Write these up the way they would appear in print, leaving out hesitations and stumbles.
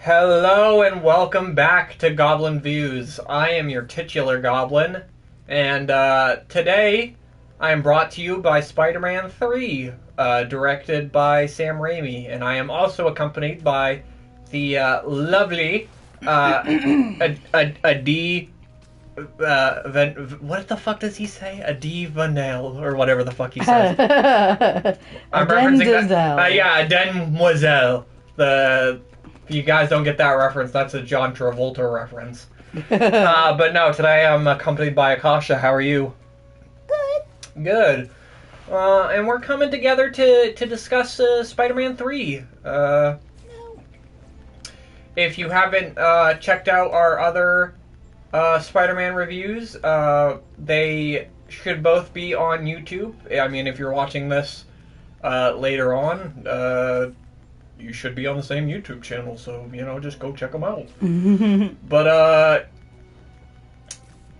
Hello and welcome back to Goblin Viewz. I am your titular goblin, and today I am brought to you by Spider-Man 3, directed by Sam Raimi, and I am also accompanied by the lovely Adi. What the fuck does he say? Adi Vanel, or whatever the fuck he says. I'm referencing that. Yeah, Demoiselle. If you guys don't get that reference, that's a John Travolta reference. But no, today I'm accompanied by Akasha. How are you? Good. Good. And we're coming together to discuss Spider-Man 3. No. If you haven't checked out our other Spider-Man reviews, they should both be on YouTube. I mean, if you're watching this later on, you should be on the same YouTube channel, so, just go check them out. But,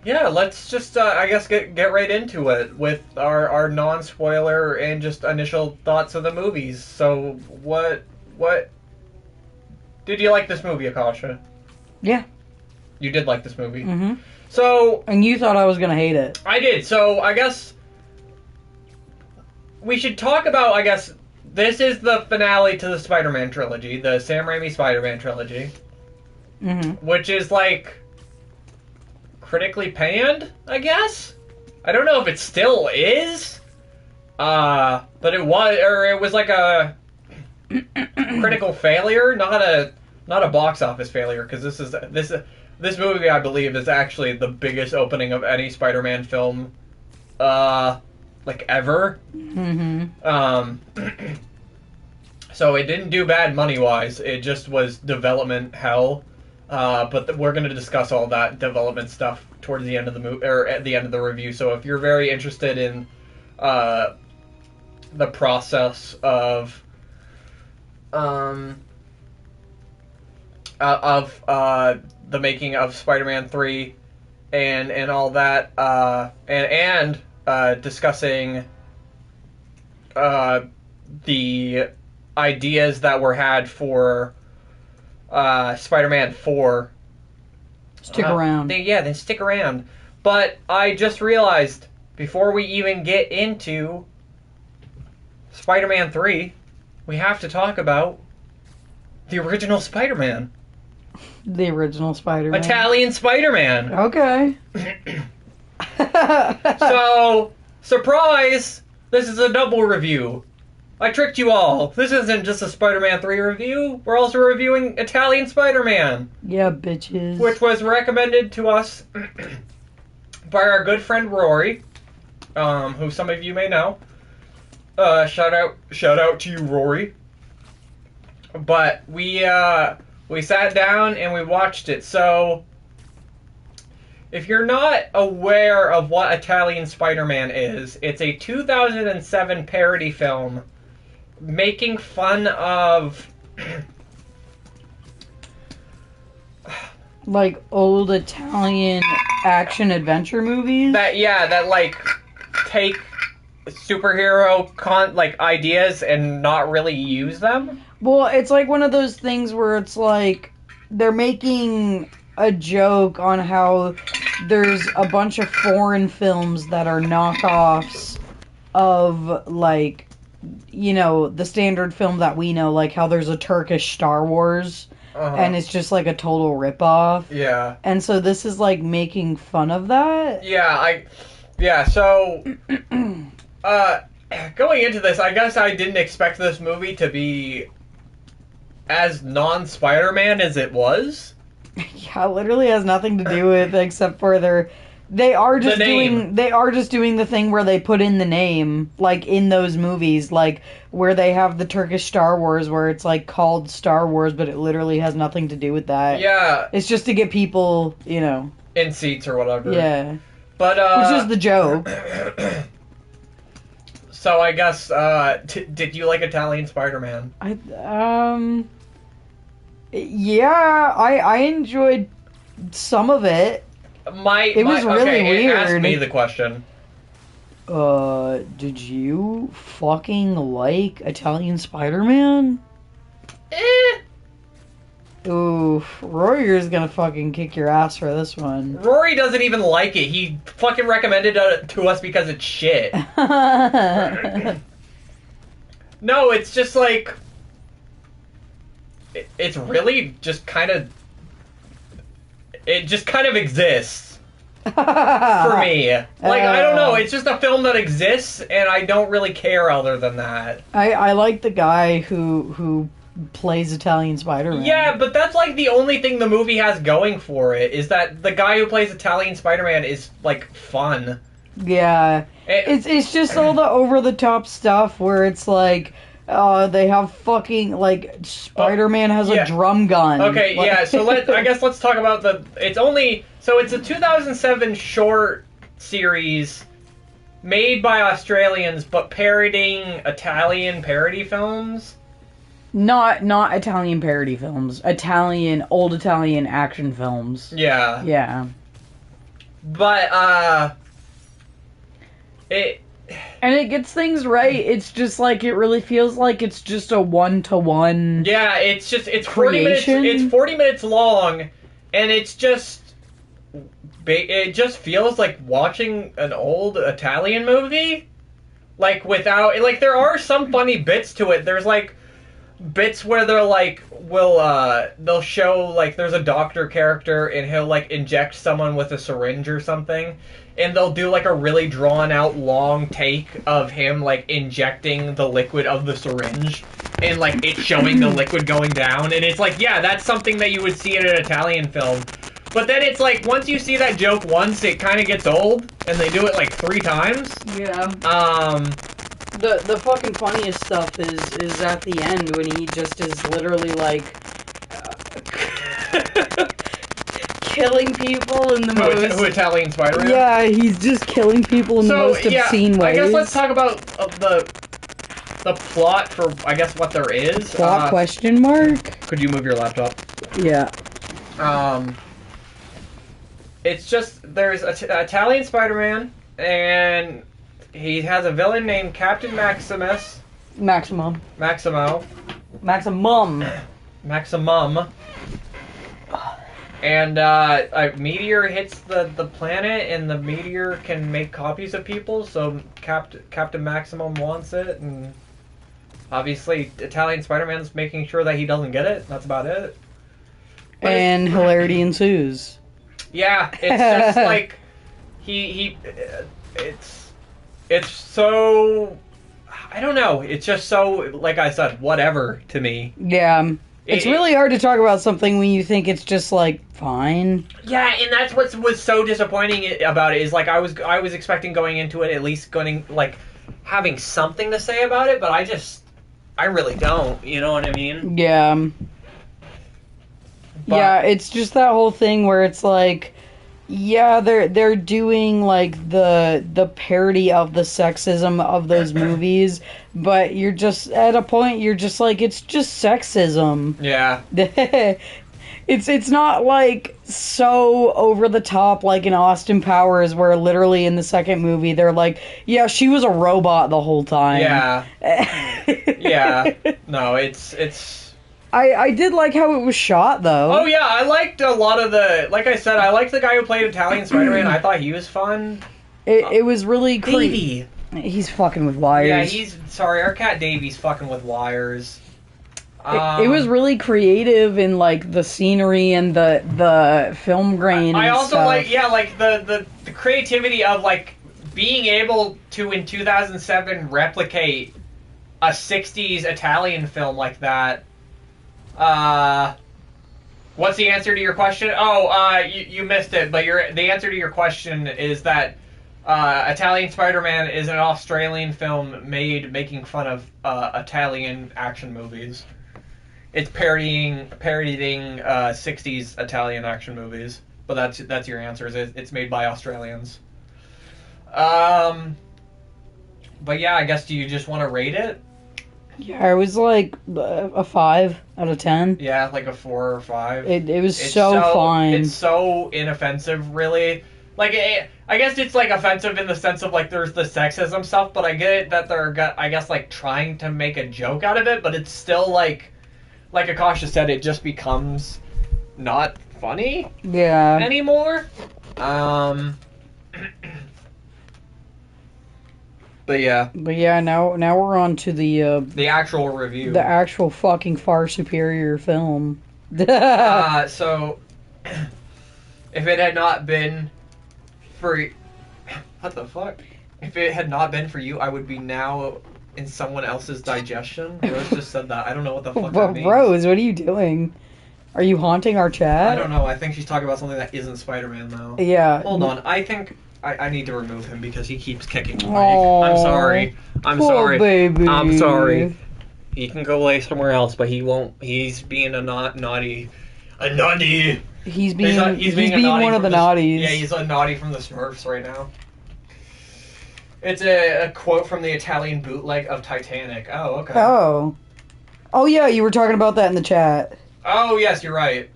yeah, let's just, I guess, get right into it with our non-spoiler and just initial thoughts of the movies. So, what did you like this movie, Akasha? Yeah. You did like this movie? Mm-hmm. So... And you thought I was gonna hate it. I did, so I guess we should talk about, this is the finale to the Spider-Man trilogy, the Sam Raimi Spider-Man trilogy. Mm-hmm. Which is, critically panned, I guess? I don't know if it still is. But it was like a critical failure, not a box office failure, because this movie, I believe, is actually the biggest opening of any Spider-Man film, ever. Mm-hmm. So it didn't do bad money-wise. It just was development hell. But we're going to discuss all that development stuff towards the end of the movie, or at the end of the review. So if you're very interested in the process of the making of Spider-Man 3 and all that, and discussing the ideas that were had for Spider-Man 4. Stick around. Then stick around. But I just realized, before we even get into Spider-Man 3, we have to talk about the original Spider-Man. The original Spider-Man. Italian Spider-Man. Okay. So, surprise! This is a double review. I tricked you all. This isn't just a Spider-Man 3 review. We're also reviewing Italian Spider-Man. Yeah, bitches. Which was recommended to us by our good friend Rory, who some of you may know. Shout out to you, Rory. But we sat down and we watched it. So, if you're not aware of what Italian Spider-Man is, it's a 2007 parody film making fun of old Italian action adventure movies? that take superhero ideas and not really use them. Well, it's like one of those things where it's like they're making a joke on how there's a bunch of foreign films that are knockoffs of the standard film that we know, like how there's a Turkish Star Wars, and it's just like a total ripoff. Yeah. And so this is making fun of that. So going into this, I guess I didn't expect this movie to be as non-Spider-Man as it was. Yeah, it literally has nothing to do with except for they are just doing the thing where they put in the name, in those movies, where they have the Turkish Star Wars, where it's called Star Wars, but it literally has nothing to do with that. Yeah. It's just to get people, in seats or whatever. Yeah. But which is the joke. So I guess did you like Italian Spider-Man? Yeah, I enjoyed some of it. It was really weird. Ask me the question. Did you fucking like Italian Spider-Man? Ooh, Royer's gonna fucking kick your ass for this one. Rory doesn't even like it. He fucking recommended it to us because it's shit. No, it's just like... It's really just kind of... It just kind of exists. For me. Like, I don't know, it's just a film that exists, and I don't really care other than that. I like the guy who plays Italian Spider-Man. Yeah, but that's like the only thing the movie has going for it, is that the guy who plays Italian Spider-Man is, like, fun. Yeah. It's just all the over-the-top stuff where it's like... they have fucking, like, Spider-Man has a drum gun. Okay, like, yeah, so I guess let's talk about it's a 2007 short series made by Australians, but parodying Italian parody films. Not Italian parody films. Old Italian action films. Yeah. Yeah. But, And it gets things right. It's just like, it really feels like it's just a one-to-one. Yeah, it's 40 minutes. It's 40 minutes long, and it just feels like watching an old Italian movie. Like, without, like, there are some funny bits to it. There's like bits where they're like, they'll show, like, there's a doctor character and he'll like inject someone with a syringe or something. And they'll do, like, a really drawn-out, long take of him, like, injecting the liquid of the syringe. And, like, it showing the liquid going down. And it's like, yeah, that's something that you would see in an Italian film. But then it's like, once you see that joke once, it kind of gets old. And they do it, like, 3 times. Yeah. The fucking funniest stuff is at the end when he just is literally, like... killing people in the most... Who Italian Spider-Man? Yeah, he's just killing people in the most obscene ways. I guess let's talk about the plot for, I guess, what there is. Plot question mark? Could you move your laptop? Yeah. It's just, there's an Italian Spider-Man, and he has a villain named Captain Maximo. And a meteor hits the planet, and the meteor can make copies of people, so Captain Maximum wants it, and obviously Italian Spider-Man's making sure that he doesn't get it. That's about it. But and hilarity ensues. Yeah, it's just like, it's so, I don't know, it's just so, like I said, whatever to me. Yeah. It's really hard to talk about something when you think it's just, like, fine. Yeah, and that's what was so disappointing about it, is, like, I was expecting going into it at least having something to say about it, but I really don't, you know what I mean? Yeah. But, yeah, it's just that whole thing where it's like, yeah, they're doing, like, the parody of the sexism of those movies, but you're just, at a point, you're just like, it's just sexism. Yeah. It's not, like, so over the top like in Austin Powers, where literally in the second movie, they're like, yeah, she was a robot the whole time. Yeah. Yeah. No, it's... I did like how it was shot, though. Oh, yeah, I liked a lot of like I said, I liked the guy who played Italian Spider-Man. I thought he was fun. It was really Davey. He's fucking with wires. Yeah, sorry, our cat Davey's fucking with wires. It was really creative in, like, the scenery and the film grain I also stuff. like the creativity of, like, being able to, in 2007, replicate a 60s Italian film like that. What's the answer to your question? Oh, you missed it, but the answer to your question is that Italian Spider-Man is an Australian film making fun of Italian action movies. It's parodying 60s Italian action movies, but that's your answer. It's made by Australians. But yeah, I guess, do you just want to rate it? Yeah, it was like a 5 out of 10. Yeah, like a 4 or 5. It's so fine. It's so inoffensive, really. Like, I guess it's, like, offensive in the sense of, like, there's the sexism stuff, but I get it that they're, I guess, like, trying to make a joke out of it, but it's still, like, like Akasha said, it just becomes not funny Yeah. anymore. But yeah. But yeah, now we're on to the actual review. the actual fucking far superior film. So if it had not been for what the fuck? If it had not been for you, I would be now in someone else's digestion. Rose just said that. I don't know what the fuck that means. Rose, what are you doing? Are you haunting our chat? I don't know. I think she's talking about something that isn't Spider-Man, though. Yeah. Hold on. I think I need to remove him because he keeps kicking the mic. Aww, I'm sorry. I'm poor sorry. baby. I'm sorry. He can go lay somewhere else, but he won't. He's being a naughty. A naughty. He's being naughty one of the naughties. Yeah, he's a naughty from the Smurfs right now. It's a quote from the Italian bootleg of Titanic. Oh, okay. Oh yeah, you were talking about that in the chat. Oh, yes, you're right.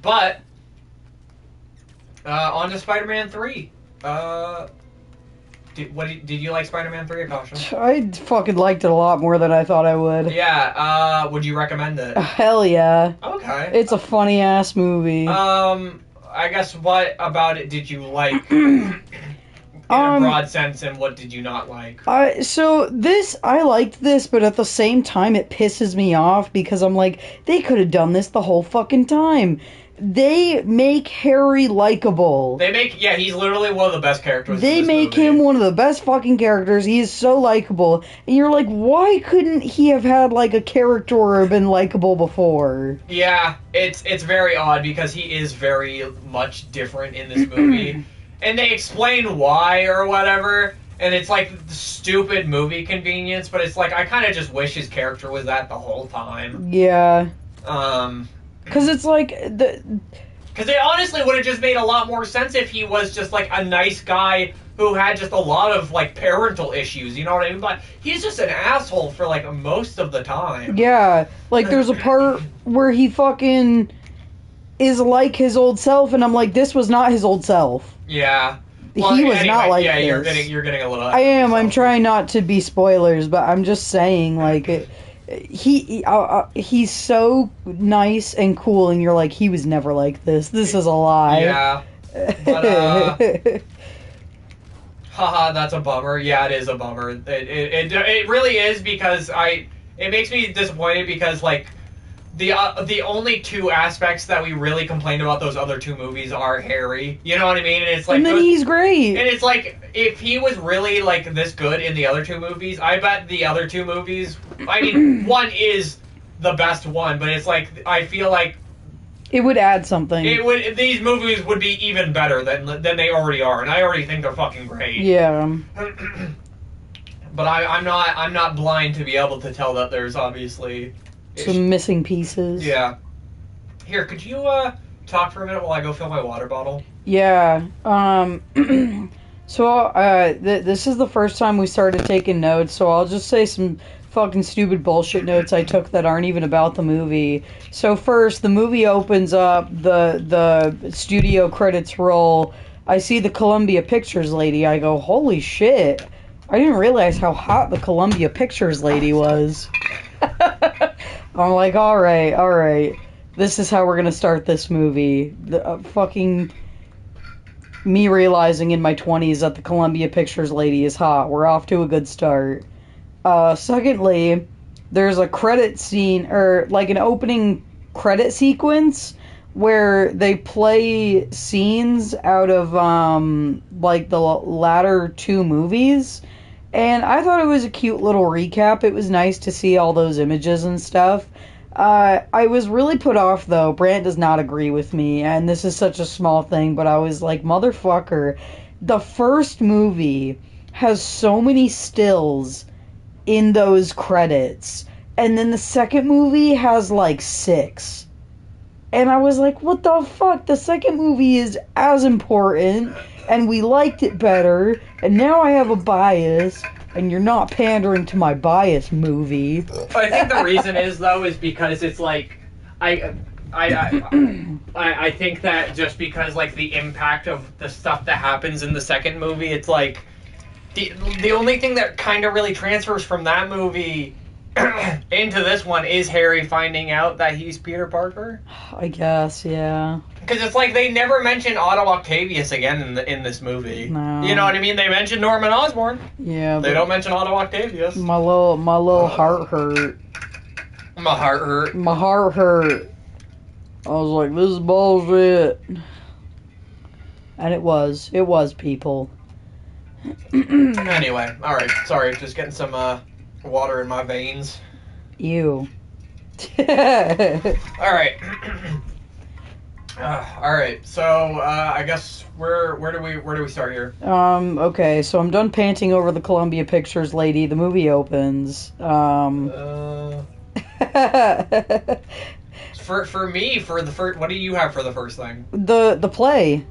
But on to Spider-Man 3. Did you like Spider-Man 3, Akasha? I fucking liked it a lot more than I thought I would. Yeah, would you recommend it? Hell yeah. Okay. It's a funny ass movie. I guess what about it did you like in a broad sense, and what did you not like? I liked this, but at the same time it pisses me off because I'm like, they could have done this the whole fucking time. They make Harry likable. He's literally one of the best characters They in this make movie. him one of the best fucking characters. He is so likable. And you're like, why couldn't he have had like a character or been likable before? Yeah, it's very odd because he is very much different in this movie. And they explain why or whatever, and it's like stupid movie convenience, but it's like I kind of just wish his character was that the whole time. Yeah. Because it's like because it honestly would have just made a lot more sense if he was just like a nice guy who had just a lot of like parental issues, you know what I mean? But he's just an asshole for like most of the time. Yeah, like there's a part where he fucking is like his old self, and I'm like, this was not his old self. Yeah. Well, he was not like yeah, this. you're getting a little. I am. I'm trying not to be spoilers, but I'm just saying, like, he's so nice and cool, and you're like, he was never like this. This is a lie. Yeah. But, haha, that's a bummer. Yeah, it is a bummer. It really is because it makes me disappointed because like the only two aspects that we really complained about those other two movies are Harry. You know what I mean? And it's like, and then he's great. And it's like if he was really like this good in the other two movies, I bet the other two movies. I mean, one is the best one, but it's like I feel like it would add something. These movies would be even better than they already are, and I already think they're fucking great. Yeah. But I'm not blind to be able to tell that there's obviously some missing pieces. Yeah. Here, could you talk for a minute while I go fill my water bottle? Yeah. So this is the first time we started taking notes, so I'll just say some fucking stupid bullshit notes I took that aren't even about the movie. So first, the movie opens up, the studio credits roll. I see the Columbia Pictures lady. I go, holy shit. I didn't realize how hot the Columbia Pictures lady was. I'm like, alright. This is how we're gonna start this movie. The fucking me realizing in my 20s that the Columbia Pictures lady is hot. We're off to a good start. Secondly, there's a credit scene, or like an opening credit sequence where they play scenes out of like the latter two movies. And I thought it was a cute little recap. It was nice to see all those images and stuff. I was really put off, though. Brant does not agree with me, and this is such a small thing, but I was like, motherfucker, the first movie has so many stills in those credits, and then the second movie has like 6. And I was like, what the fuck? The second movie is as important, and we liked it better, and now I have a bias, and you're not pandering to my bias, movie. I think the reason is, though, is because it's like, I think that just because, like, the impact of the stuff that happens in the second movie, it's like, The only thing that kind of really transfers from that movie into this one is Harry finding out that he's Peter Parker. I guess, yeah. Because it's like they never mention Otto Octavius again in this movie. No. You know what I mean? They mention Norman Osborn. Yeah. They don't mention Otto Octavius. My little heart hurt. My heart hurt. My heart hurt. I was like, this is bullshit. And it was. It was, people. Anyway, alright. Sorry, just getting some water in my veins. Ew. Alright. Alright, so I guess where do we start here? Okay, so I'm done panting over the Columbia Pictures lady. The movie opens. For me, for the first, what do you have for the first thing? The play.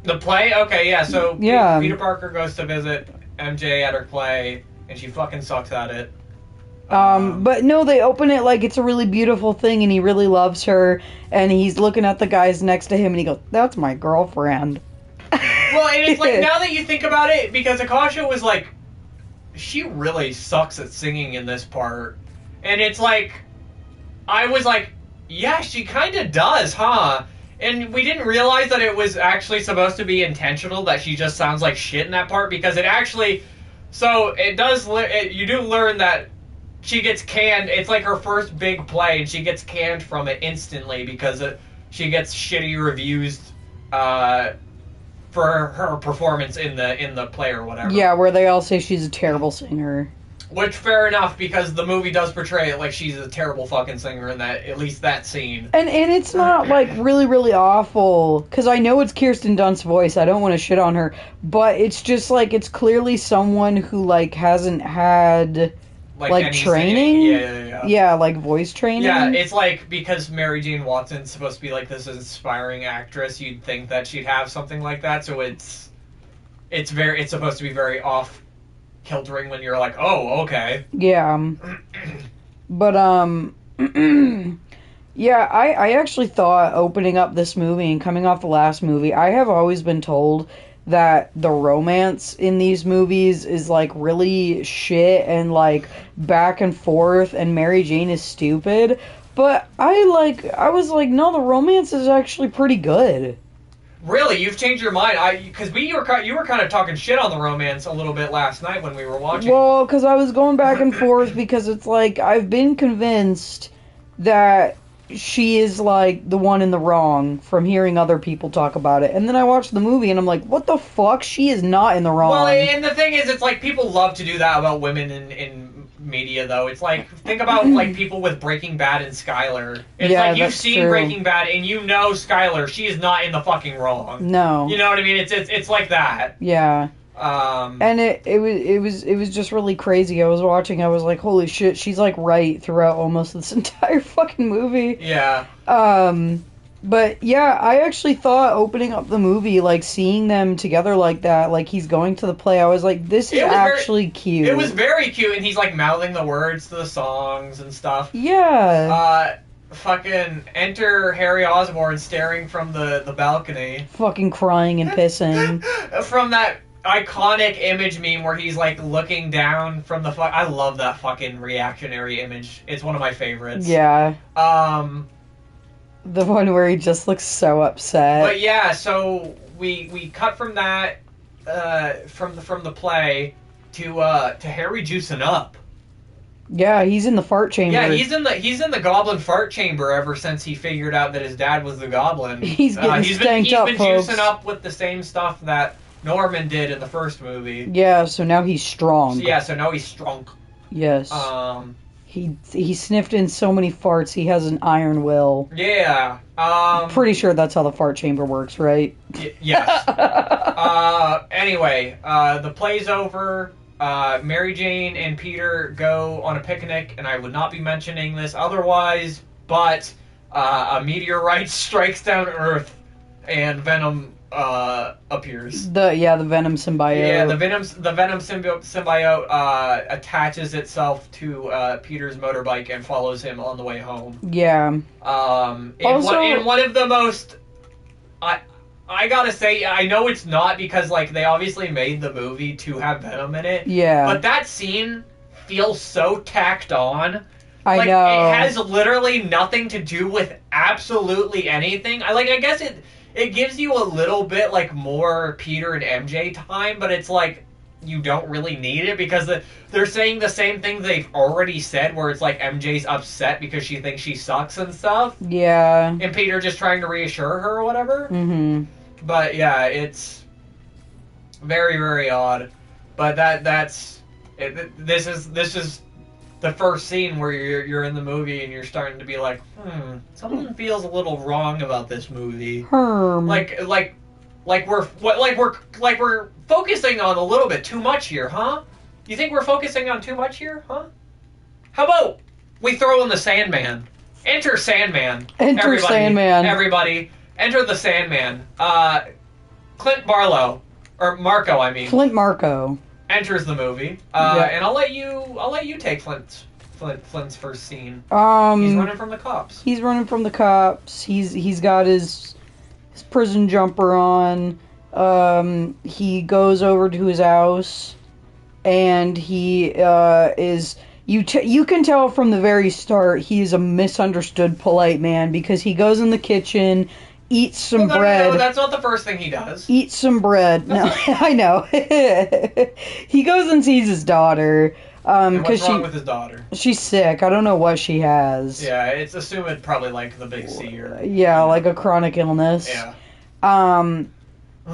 The play? Okay, yeah, so Yeah. Peter Parker goes to visit MJ at her play, and she fucking sucks at it. But no, they open it like it's a really beautiful thing, and he really loves her, and he's looking at the guys next to him, and he goes, "That's my girlfriend." Well, and it's like, now that you think about it, because Akasha was like, she really sucks at singing in this part. And it's like, I was like, yeah, she kind of does, huh? And we didn't realize that it was actually supposed to be intentional, that she just sounds like shit in that part, because it actually, so it does, you do learn that she gets canned. It's like her first big play, and she gets canned from it instantly because she gets shitty reviews for her performance in the play or whatever. Yeah, where they all say she's a terrible singer. Which, fair enough, because the movie does portray it like she's a terrible fucking singer in that, at least that scene. And it's not, like, really, really awful, because I know it's Kirsten Dunst's voice, I don't want to shit on her, but it's just, like, it's clearly someone who, like, hasn't had, like training? Yeah, like, voice training? Yeah, it's like, because Mary Jane Watson's supposed to be, like, this inspiring actress, you'd think that she'd have something like that, so it's supposed to be very off-kiltering when you're like, oh, okay. Yeah. But, yeah, I actually thought opening up this movie and coming off the last movie, I have always been told that the romance in these movies is, like, really shit and, like, back and forth, and Mary Jane is stupid. But I was like, no, the romance is actually pretty good. Really? You've changed your mind? Because you were kind of talking shit on the romance a little bit last night when we were watching. Well, because I was going back and forth because it's like, I've been convinced that she is, like, the one in the wrong from hearing other people talk about it. And then I watched the movie and I'm like, what the fuck? She is not in the wrong. Well, and the thing is, it's like, people love to do that about women in media, though. It's like, think about, like, people with Breaking Bad and Skylar. It's like, you've seen true. Breaking Bad and you know Skylar, she is not in the fucking wrong. No. You know what I mean? It's like that. Yeah. And it was just really crazy. I was watching, I was like, holy shit, she's, like, right throughout almost this entire fucking movie. Yeah. But yeah, I actually thought opening up the movie, like, seeing them together like that, like, he's going to the play, I was like, this is actually cute. It was very cute, and he's, like, mouthing the words to the songs and stuff. Yeah. Fucking enter Harry Osborn staring from the balcony. Fucking crying and pissing. From that iconic image meme where he's, like, looking down from the I love that fucking reactionary image. It's one of my favorites. Yeah. The one where he just looks so upset. But yeah, so we cut from that from the play to Harry juicing up. Yeah, he's in the fart chamber. Yeah, he's in the goblin fart chamber ever since he figured out that his dad was the goblin. He's getting stanked up, He's been juicing up with the same stuff that Norman did in the first movie. Yeah, so now he's strong. So now he's strong. Yes. He sniffed in so many farts, he has an iron will. Yeah. Pretty sure that's how the fart chamber works, right? Yes. Anyway, the play's over. Mary Jane and Peter go on a picnic, and I would not be mentioning this otherwise, but a meteorite strikes down Earth, and Venom appears. The Venom symbiote. Yeah, the Venom symbiote attaches itself to Peter's motorbike and follows him on the way home. Yeah. In one of the most I gotta say, I know it's not because, like, they obviously made the movie to have Venom in it. Yeah. But that scene feels so tacked on. I like, know. It has literally nothing to do with absolutely anything. I guess it gives you a little bit, like, more Peter and MJ time, but it's like, you don't really need it because they're saying the same thing they've already said, where it's like MJ's upset because she thinks she sucks and stuff. Yeah. And Peter just trying to reassure her or whatever. Mm-hmm. But yeah, it's very, very odd. But this is the first scene where you're in the movie and you're starting to be like, something feels a little wrong about this movie. Like we're focusing on a little bit too much here, huh? You think we're focusing on too much here, huh? How about we throw in the Sandman? Enter Sandman. Enter Sandman. Everybody, enter the Sandman. Clint Barlow, or Marco, I mean. Flint Marco enters the movie, and I'll let you take Flint's first scene. He's running from the cops. He's running from the cops. He's got his prison jumper on. He goes over to his house, and he is. You can tell from the very start he's a misunderstood polite man because he goes in the kitchen, eats some bread. No, that's not the first thing he does. Eats some bread. No, I know. He goes and sees his daughter. And what's wrong with his daughter? She's sick. I don't know what she has. Yeah, it's assumed probably like the big C or... Yeah, like a chronic illness. Yeah.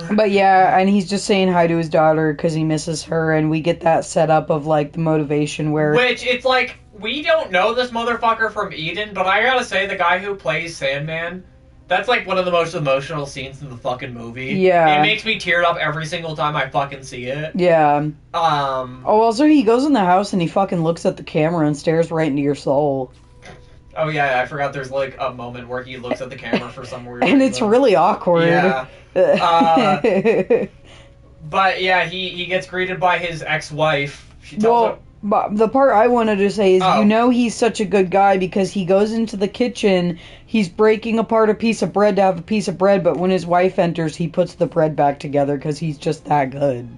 But yeah, and he's just saying hi to his daughter because he misses her, and we get that setup of, like, the motivation where... Which, it's like, we don't know this motherfucker from Eden, but I gotta say, the guy who plays Sandman, that's, like, one of the most emotional scenes in the fucking movie. Yeah. It makes me tear up every single time I fucking see it. Yeah. Oh, also, he goes in the house and he fucking looks at the camera and stares right into your soul. Oh, yeah, I forgot there's, like, a moment where he looks at the camera for some weird reason. And it's really awkward. Yeah. But, yeah, he gets greeted by his ex-wife. She tells him... But the part I wanted to say is, you know he's such a good guy because he goes into the kitchen, he's breaking apart a piece of bread to have a piece of bread, but when his wife enters, he puts the bread back together because he's just that good.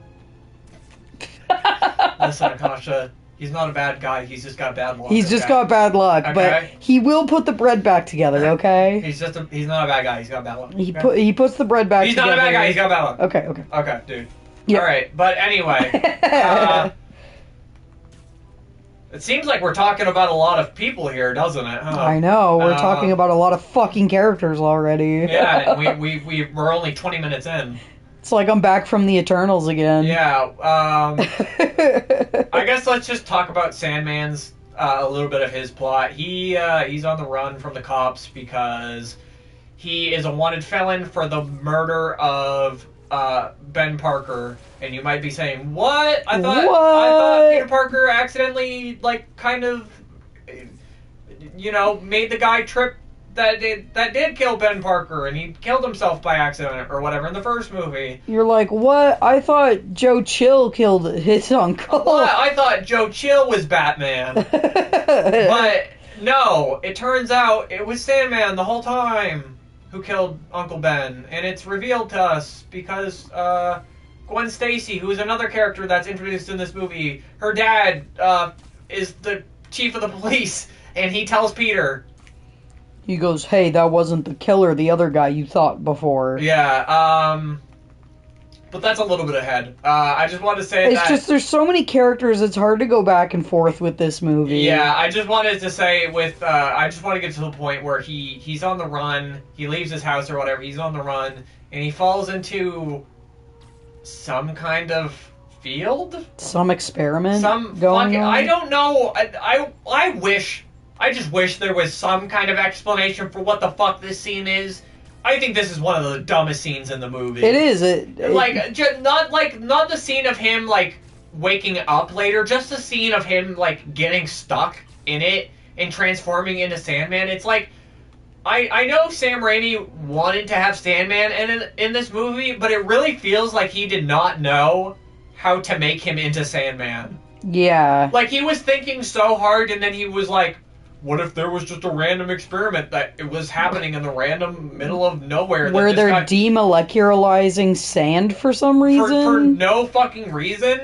Listen, Akasha, he's not a bad guy, he's just got bad luck. He's just got bad luck, but he will put the bread back together, okay? He's not a bad guy, he's got bad luck. He puts the bread back together. He's not a bad guy, he's got bad luck. Okay, dude. Yep. Alright, but anyway, it seems like we're talking about a lot of people here, doesn't it? Huh? I know, we're talking about a lot of fucking characters already. Yeah, and we're only 20 minutes in. It's like I'm back from the Eternals again. Yeah, I guess let's just talk about Sandman's, a little bit of his plot. He's on the run from the cops because he is a wanted felon for the murder of Ben Parker, and you might be saying, what? I thought Peter Parker accidentally, like, kind of, made the guy trip that did kill Ben Parker, and he killed himself by accident or whatever in the first movie. You're like, what? I thought Joe Chill killed his uncle. What? I thought Joe Chill was Batman. But no, it turns out it was Sandman the whole time who killed Uncle Ben, and it's revealed to us because Gwen Stacy, who is another character that's introduced in this movie, her dad is the chief of the police, and he tells Peter. He goes, hey, that wasn't the killer, the other guy you thought before. Yeah, but that's a little bit ahead. I just wanted to say it's just, there's so many characters, it's hard to go back and forth with this movie. Yeah, I just wanted to say I just want to get to the point where he's on the run, he leaves his house or whatever, he's on the run, and he falls into some kind of field? Some experiment going on? I don't know. I just wish there was some kind of explanation for what the fuck this scene is. I think this is one of the dumbest scenes in the movie. It is. Not the scene of him, like, waking up later, just the scene of him, like, getting stuck in it and transforming into Sandman. It's like, I know Sam Raimi wanted to have Sandman in this movie, but it really feels like he did not know how to make him into Sandman. Yeah. Like, he was thinking so hard, and then he was like, what if there was just a random experiment that it was happening in the random middle of nowhere? Where they're demolecularizing sand for some reason? For no fucking reason?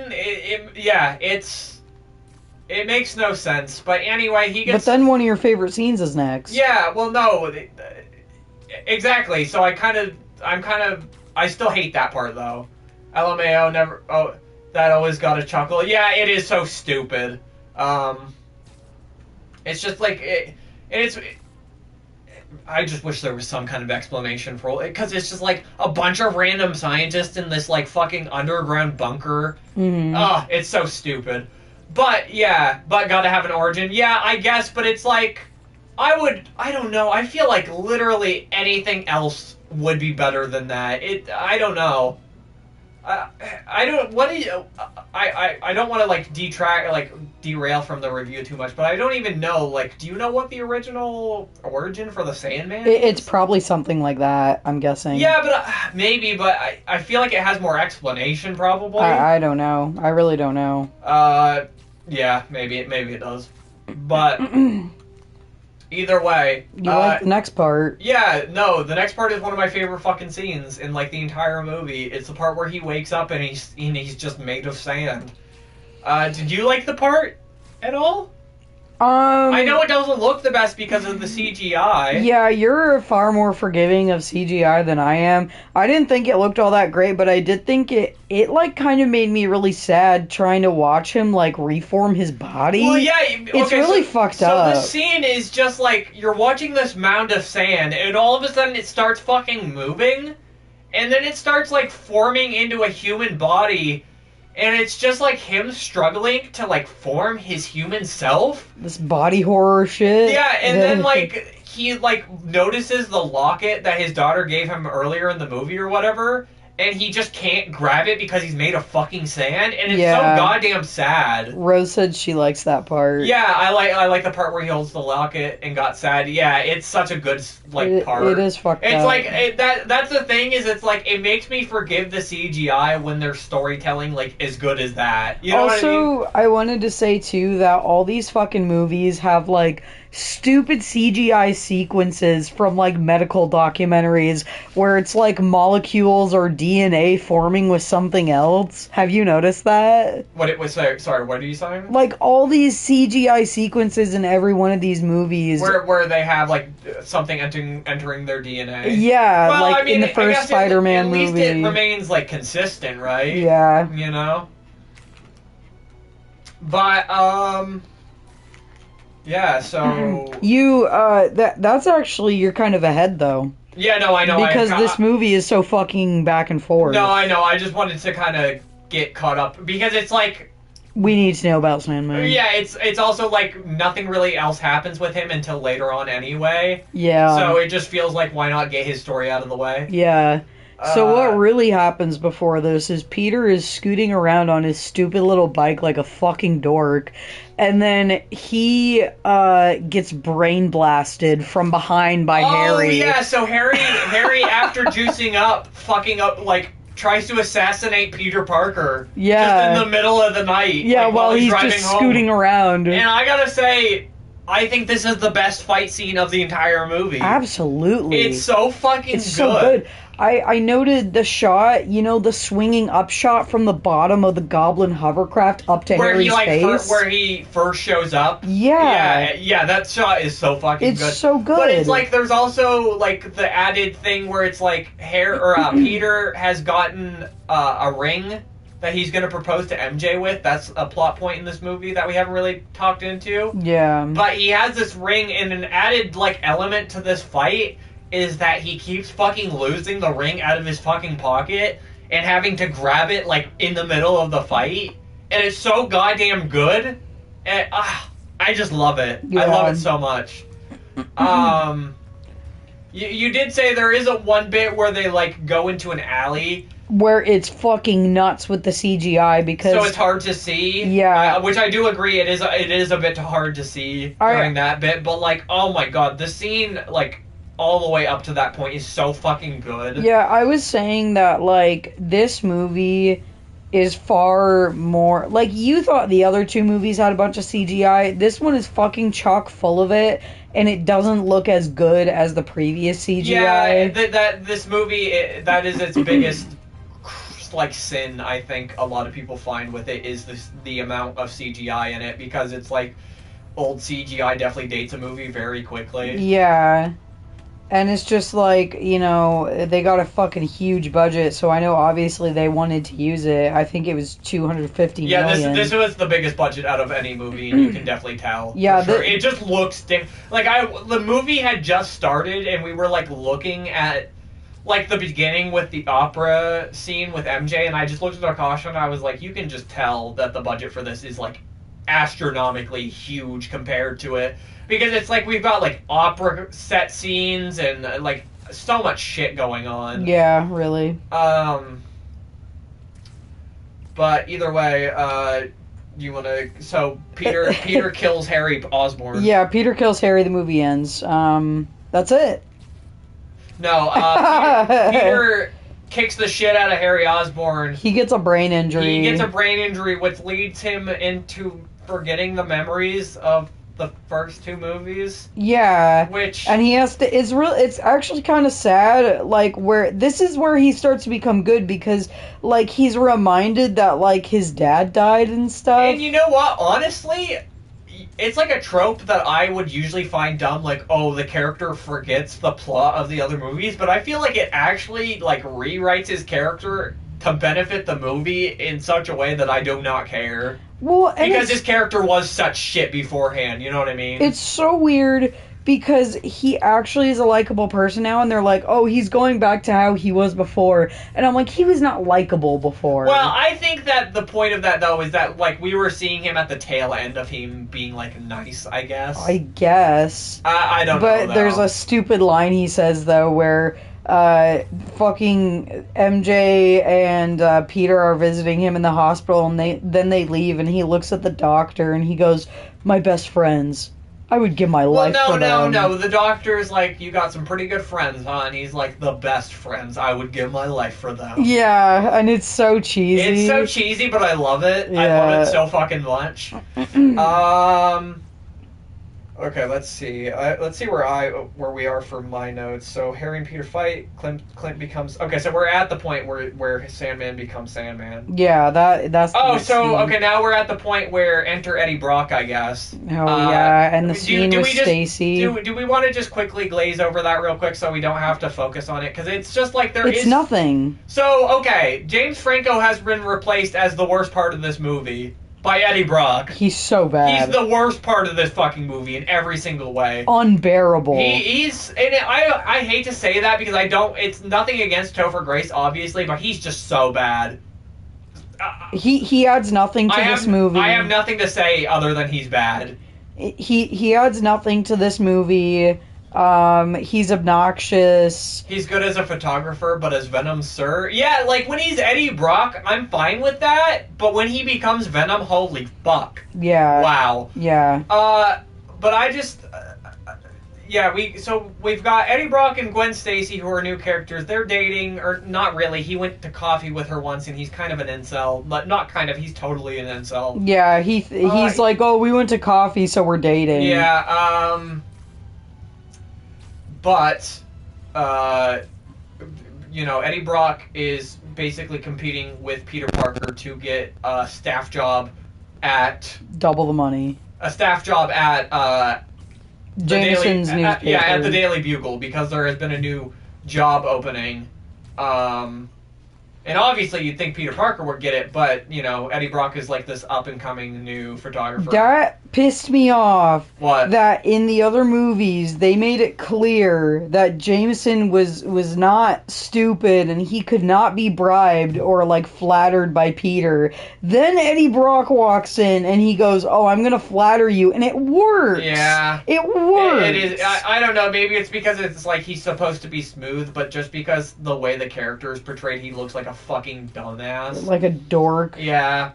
It makes no sense. But anyway, he gets... But then one of your favorite scenes is next. Yeah, well, no. Exactly. So I still hate that part, though. LMAO never... Oh, that always got a chuckle. Yeah, it is so stupid. It's just like... I just wish there was some kind of explanation for it, because it's just like a bunch of random scientists in this like fucking underground bunker. Mm-hmm. It's so stupid. But gotta have an origin. Yeah, I guess, but it's like, I don't know, I feel like literally anything else would be better than that. I don't know. I don't want to like derail from the review too much, but I don't even know, like, do you know what the original origin for the Sandman is? It's probably something like that, I'm guessing. Yeah, but maybe, but I feel like it has more explanation, probably. I don't know. I really don't know. Yeah, maybe it does. But either way, you like the next part? Yeah, no, the next part is one of my favorite fucking scenes in like the entire movie. It's the part where he wakes up and he's just made of sand. Did you like the part at all? I know it doesn't look the best because of the CGI. Yeah, you're far more forgiving of CGI than I am. I didn't think it looked all that great, but I did think it like kind of made me really sad trying to watch him like reform his body. Well, yeah, okay, it's really fucked up. So the scene is just like you're watching this mound of sand, and all of a sudden it starts fucking moving, and then it starts like forming into a human body. And it's just like him struggling to like form his human self. This body horror shit. Yeah, and then like he like notices the locket that his daughter gave him earlier in the movie or whatever, and he just can't grab it because he's made of fucking sand, and it's so goddamn sad. Rose said she likes that part. Yeah, I like the part where he holds the locket and got sad. Yeah, it's such a good like part. It is fucked up. It's like that's the thing, is it's like it makes me forgive the CGI when their storytelling like as good as that. You know what I mean? I wanted to say too that all these fucking movies have like stupid CGI sequences from like medical documentaries where it's like molecules or DNA forming with something else. Have you noticed that? What it was? Sorry, what are you saying? Like all these CGI sequences in every one of these movies where they have like something entering their DNA. Yeah, well, like I mean, in the first Spider-Man movie. At least it remains like consistent, right? Yeah. You know? But yeah, so that's actually, you're kind of ahead though. Yeah, no, I know. Because this movie is so fucking back and forth. No, I know. I just wanted to kind of get caught up because it's like we need to know about Sandman. Yeah, it's also like nothing really else happens with him until later on anyway. Yeah. So it just feels like why not get his story out of the way? Yeah. So what really happens before this is Peter is scooting around on his stupid little bike like a fucking dork, and then he gets brain blasted from behind by Harry. Oh yeah, so Harry after juicing up, fucking up, like tries to assassinate Peter Parker. Yeah. Just in the middle of the night. Yeah, like, while he's just home. Scooting around. And I gotta say, I think this is the best fight scene of the entire movie. Absolutely. It's so fucking good. So good. I noted the shot, the swinging up shot from the bottom of the Goblin hovercraft up to Harry's face. Where he first shows up. Yeah. Yeah, that shot is so fucking good. It's so good. But it's like, there's also, like, the added thing where it's like, Peter has gotten a ring that he's going to propose to MJ with. That's a plot point in this movie that we haven't really talked into. Yeah. But he has this ring, and an added, like, element to this fight is that he keeps fucking losing the ring out of his fucking pocket and having to grab it, like, in the middle of the fight. And it's so goddamn good. And, I just love it. Yeah. I love it so much. You did say there is a one bit where they, like, go into an alley where it's fucking nuts with the CGI because... So it's hard to see? Yeah. Which I do agree, it is a bit hard to see during that bit, but, like, oh my god, the scene, like, all the way up to that point is so fucking good. Yeah, I was saying that, like, this movie is far more like you thought the other two movies had a bunch of CGI. This one is fucking chock full of it, and it doesn't look as good as the previous CGI. Yeah, that this movie that is its biggest like sin. I think a lot of people find with it is the amount of CGI in it, because it's like old CGI definitely dates a movie very quickly. Yeah. And it's just like, they got a fucking huge budget, so I know obviously they wanted to use it. I think it was $250 million. This was the biggest budget out of any movie, and you can definitely tell. Yeah, for sure. It just looks the movie had just started, and we were like looking at like the beginning with the opera scene with MJ, and I just looked at Akasha and I was like, you can just tell that the budget for this is like astronomically huge compared to it. Because it's like we've got like opera set scenes and like so much shit going on. Yeah, really. But either way, you want to? So Peter kills Harry Osborn. Yeah, Peter kills Harry. The movie ends. That's it. No, Peter kicks the shit out of Harry Osborn. He gets a brain injury. Which leads him into forgetting the memories of the first two movies. Yeah. And he has to. It's actually kind of sad. Like this is where he starts to become good, because like he's reminded that like his dad died and stuff. And you know what? Honestly, it's like a trope that I would usually find dumb. Like, oh, the character forgets the plot of the other movies, but I feel like it actually like rewrites his character to benefit the movie in such a way that I do not care. Well, because his character was such shit beforehand, you know what I mean? It's so weird because he actually is a likable person now, and they're like, oh, he's going back to how he was before. And I'm like, he was not likable before. Well, I think that the point of that, though, is that, like, we were seeing him at the tail end of him being, like, nice, I guess. I guess. I don't know, But there's a stupid line he says, though, where fucking MJ and Peter are visiting him in the hospital, and they leave, and he looks at the doctor, and he goes, my best friends. I would give my life for them. No. The doctor's like, you got some pretty good friends, huh? And he's like, the best friends. I would give my life for them. Yeah, and it's so cheesy. It's so cheesy, but I love it. Yeah. I love it so fucking much. Okay, let's see. Let's see where we are for my notes. So Harry and Peter fight. Clint becomes. Okay, so we're at the point where Sandman becomes Sandman. Yeah, that's. Okay, now we're at the point where enter Eddie Brock, I guess. Oh yeah, and the scene with Stacy. Do we want to just quickly glaze over that real quick so we don't have to focus on it? Because it's just like it's nothing. So okay, James Franco has been replaced as the worst part of this movie by Eddie Brock. He's so bad. He's the worst part of this fucking movie in every single way. Unbearable. He's and I hate to say that because it's nothing against Topher Grace, obviously, but he's just so bad. He adds nothing to this movie. I have nothing to say other than he's bad. He adds nothing to this movie. He's obnoxious. He's good as a photographer, but as Venom, sir. Yeah, like when he's Eddie Brock, I'm fine with that. But when he becomes Venom, holy fuck. Yeah. Wow. Yeah. But I just, we've got Eddie Brock and Gwen Stacy, who are new characters. They're dating, or not really. He went to coffee with her once, and he's kind of an incel. But not kind of. He's totally an incel. Yeah. He's like, oh, we went to coffee, so we're dating. Yeah. But, Eddie Brock is basically competing with Peter Parker to get a staff job at... Double the money. A staff job at, Jameson's newspaper. At the Daily Bugle, because there has been a new job opening. And obviously you'd think Peter Parker would get it, but, Eddie Brock is like this up-and-coming new photographer. That pissed me off. What? That in the other movies, they made it clear that Jameson was not stupid and he could not be bribed or, like, flattered by Peter. Then Eddie Brock walks in and he goes, oh, I'm gonna flatter you, and it works. Yeah. It works. It is. I don't know, maybe it's because it's like he's supposed to be smooth, but just because the way the character is portrayed, he looks like a fucking dumbass. Like a dork. Yeah.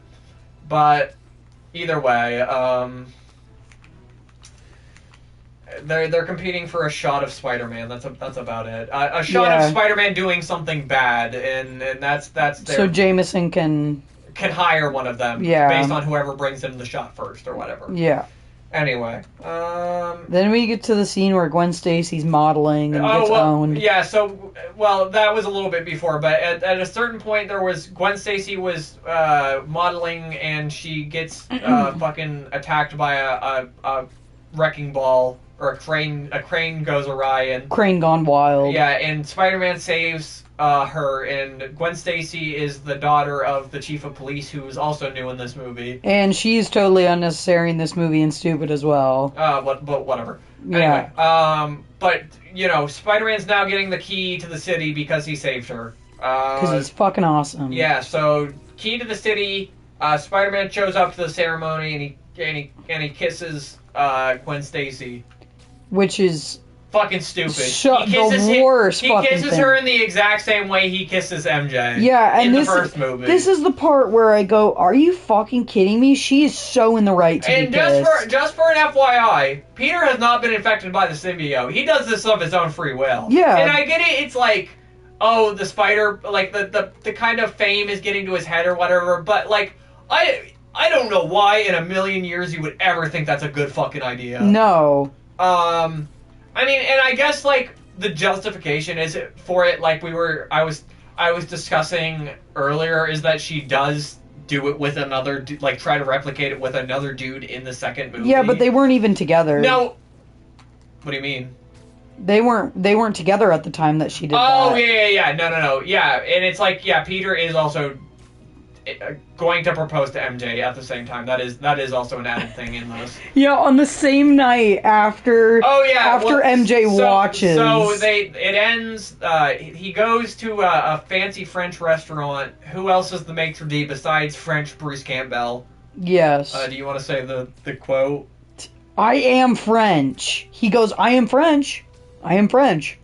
But either way, they're competing for a shot of Spider-Man. That's about it. A shot of Spider-Man doing something bad, and that's their... So Jameson can can hire one of them based on whoever brings him the shot first or whatever. Yeah. Anyway, then we get to the scene where Gwen Stacy's modeling and gets owned. Yeah, so, that was a little bit before, but at a certain point Gwen Stacy was modeling and she gets fucking attacked by a wrecking ball, or a crane goes awry and... Crane gone wild. Yeah, and Spider-Man saves her, and Gwen Stacy is the daughter of the chief of police, who is also new in this movie. And she's totally unnecessary in this movie and stupid as well. But whatever. Yeah. Anyway, but, Spider-Man's now getting the key to the city because he saved her. Because he's fucking awesome. Yeah, so, key to the city, Spider-Man shows up to the ceremony, and he kisses Gwen Stacy. Which is... fucking stupid. The worst he fucking kisses thing. her in the exact same way he kisses MJ. Yeah, and in the first movie. This is the part where I go, are you fucking kidding me? She is so in the right to be pissed. Just for an FYI, Peter has not been infected by the symbiote. He does this of his own free will. Yeah. And I get it, it's like, oh, the spider, like, the kind of fame is getting to his head or whatever, but, like, I don't know why in a million years you would ever think that's a good fucking idea. No. I mean, and I guess, like, the justification is for it, like I was discussing earlier, is that she does do it with another, like, try to replicate it with another dude in the second movie. Yeah, but they weren't even together. No. What do you mean? They weren't together at the time that she did that. Oh, yeah. No. Yeah, and it's like, yeah, Peter is also going to propose to MJ at the same time. That is also an added thing in this. Yeah, on the same night after. Oh yeah, after MJ watches. So it ends. He goes to a fancy French restaurant. Who else is the maitre d' besides French Bruce Campbell? Yes. Do you want to say the quote? I am French. He goes, I am French. I am French.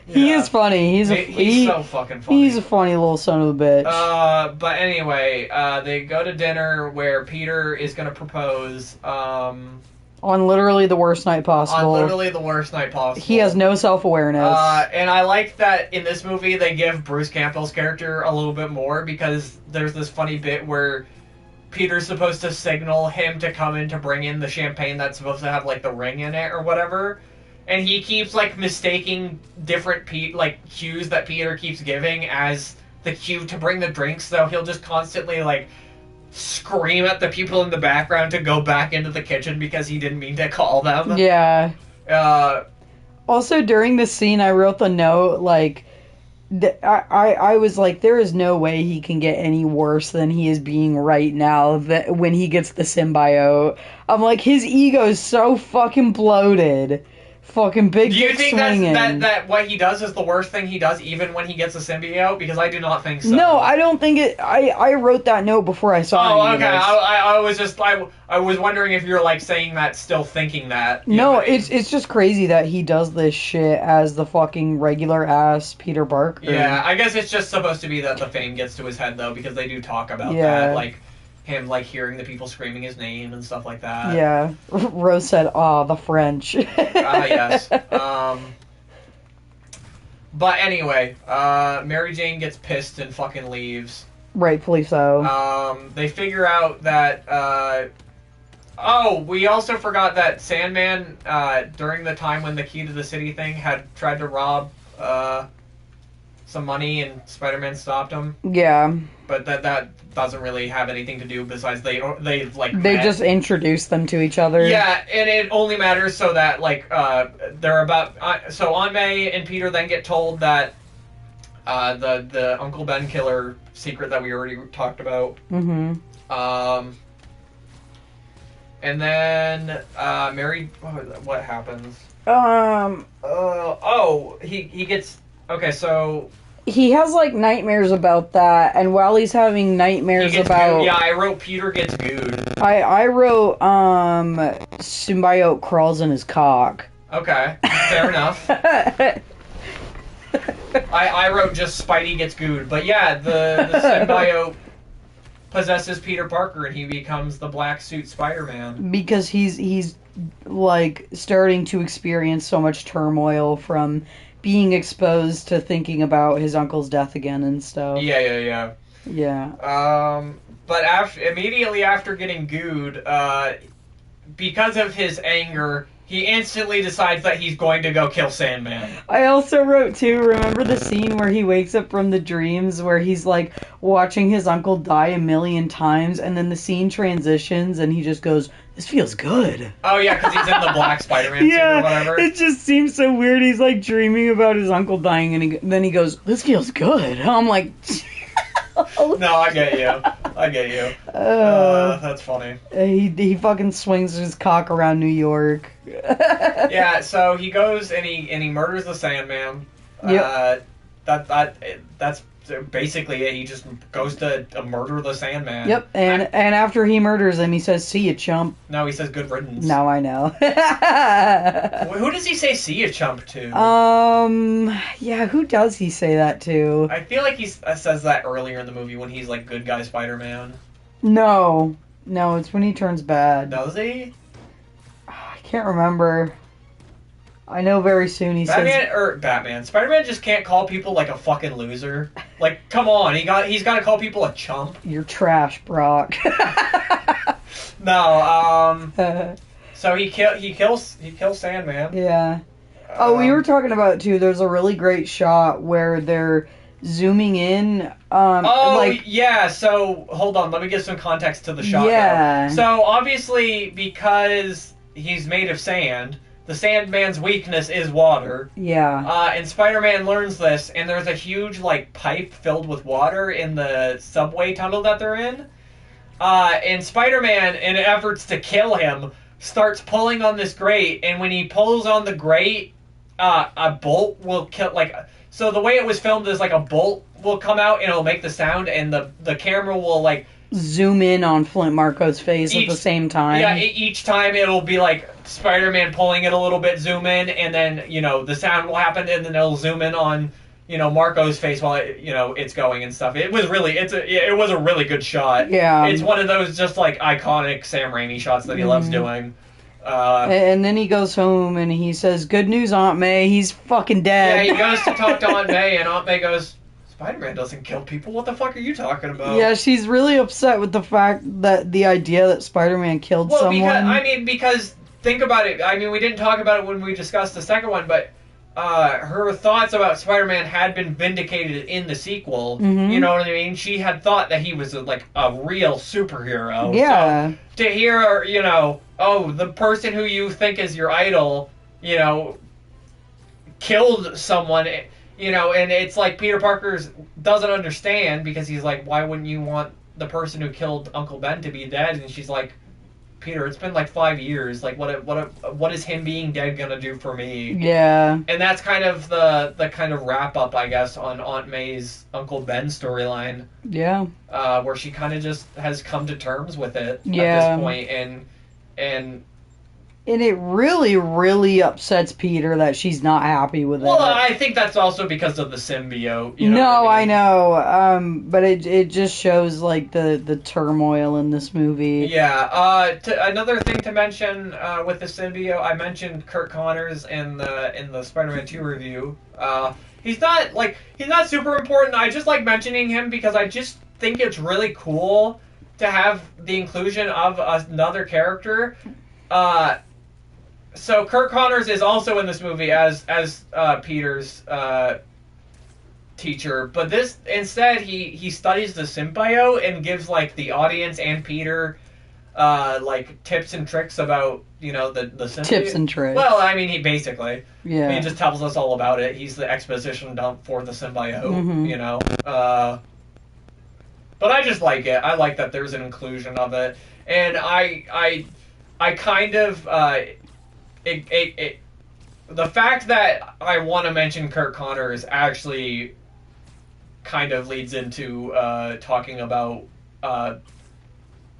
He is funny. He's so fucking funny. He's a funny little son of a bitch. But anyway, they go to dinner where Peter is going to propose. On literally the worst night possible. He has no self-awareness. And I like that in this movie they give Bruce Campbell's character a little bit more, because there's this funny bit where Peter's supposed to signal him to come in to bring in the champagne that's supposed to have, like, the ring in it or whatever. And he keeps, like, mistaking different cues that Peter keeps giving as the cue to bring the drinks, so he'll just constantly, like, scream at the people in the background to go back into the kitchen because he didn't mean to call them. Yeah. Also, during this scene, I wrote the note, like, I was like, there is no way he can get any worse than he is being right now when he gets the symbiote. I'm like, his ego is so fucking bloated. Fucking big. Do you think that what he does is the worst thing he does, even when he gets a symbiote? Because I do not think so. No, I don't think it. I wrote that note before I saw it. Oh, okay. I was wondering if you're, like, saying that, still thinking that. No, it's just crazy that he does this shit as the fucking regular ass Peter Parker. Yeah, I guess it's just supposed to be that the fame gets to his head, though, because they do talk about that, like him, like, hearing the people screaming his name and stuff like that. Yeah. Rose said, the French. Yes. But anyway, Mary Jane gets pissed and fucking leaves. Rightfully so. They figure out that, we also forgot that Sandman, during the time when the key to the city thing had tried to rob, some money, and Spider-Man stopped him. Yeah. But that doesn't really have anything to do besides they just introduced them to each other. Yeah, and it only matters so that, like, they're about... so Aunt May and Peter then get told that the Uncle Ben killer secret that we already talked about. Mm-hmm. And then Mary... what happens? He gets... Okay, so... He has, like, nightmares about that, and while he's having nightmares about... Gooed. Yeah, I wrote Peter gets gooed. I wrote, symbiote crawls in his cock. Okay, fair enough. I wrote just Spidey gets gooed, but yeah, the symbiote possesses Peter Parker, and he becomes the black suit Spider-Man. Because he's like, starting to experience so much turmoil from being exposed to thinking about his uncle's death again and stuff. Yeah. But immediately after getting gooed, because of his anger, he instantly decides that he's going to go kill Sandman. I also wrote, too, remember the scene where he wakes up from the dreams where he's, like, watching his uncle die a million times, and then the scene transitions, and he just goes, this feels good. Oh, yeah, because he's in the black Spider-Man suit or whatever. It just seems so weird. He's, like, dreaming about his uncle dying, and then he goes, this feels good. I'm like... No, I get you. That's funny. He fucking swings his cock around New York. Yeah, so he goes and he murders the Sandman. Yep. That's basically it. He just goes to murder the Sandman. Yep, and after he murders him, he says, see ya, chump. No, he says good riddance. No, I know. Who does he say see ya, chump to? Yeah, who does he say that to? I feel like he says that earlier in the movie when he's like good guy Spider-Man. No, it's when he turns bad. Does he? I can't remember. I know very soon he Batman. Spider-Man just can't call people like a fucking loser. Like, come on, he's got to call people a chump. You're trash, Brock. No, so he kills Sandman. Yeah. We were talking about it too. There's a really great shot where they're zooming in. Yeah. So hold on, let me give some context to the shot. Yeah. Though. So obviously, because he's made of sand, the Sandman's weakness is water. Yeah. And Spider-Man learns this, and there's a huge like pipe filled with water in the subway tunnel that they're in. And Spider-Man, in efforts to kill him, starts pulling on this grate, and when he pulls on the grate, a bolt will kill. So the way it was filmed is like a bolt will come out and it'll make the sound, and the camera will like zoom in on Flint Marco's face at the same time. Yeah, each time it'll be like Spider-Man pulling it a little bit, zoom in, and then the sound will happen, and then it'll zoom in on Marco's face while it's going and stuff. It was a really good shot. Yeah, it's one of those just like iconic Sam Raimi shots that he loves doing. And then he goes home and he says, "Good news, Aunt May. He's fucking dead." Yeah, he goes to talk to Aunt May, and Aunt May goes, "Spider-Man doesn't kill people. What the fuck are you talking about?" Yeah, she's really upset with the fact that the idea that Spider-Man killed someone. Because think about it. I mean, we didn't talk about it when we discussed the second one, but her thoughts about Spider-Man had been vindicated in the sequel. Mm-hmm. You know what I mean? She had thought that he was like a real superhero. Yeah. So to hear, the person who you think is your idol, killed someone, and it's like Peter Parker doesn't understand, because he's like, why wouldn't you want the person who killed Uncle Ben to be dead? And she's like, Peter, it's been like 5 years. Like, what is him being dead gonna do for me? Yeah. And that's kind of the kind of wrap up, I guess, on Aunt May's Uncle Ben storyline. Yeah. Where she kind of just has come to terms with it at this point, and it really, really upsets Peter that she's not happy with it. Well, I think that's also because of the symbiote. I know. But it just shows like the turmoil in this movie. Yeah. Another thing to mention with the symbiote, I mentioned Kurt Connors in the Spider-Man 2 review. He's not super important. I just like mentioning him because I just think it's really cool to have the inclusion of another character. So Kurt Connors is also in this movie as Peter's teacher, but this instead he studies the symbiote and gives like the audience and Peter like tips and tricks about the symbiote. Tips and tricks. Well, I mean, he basically he just tells us all about it. He's the exposition dump for the symbiote. Mm-hmm. But I just like it. I like that there's an inclusion of it, and I kind of the fact that I want to mention Kurt Connors actually kind of leads into talking about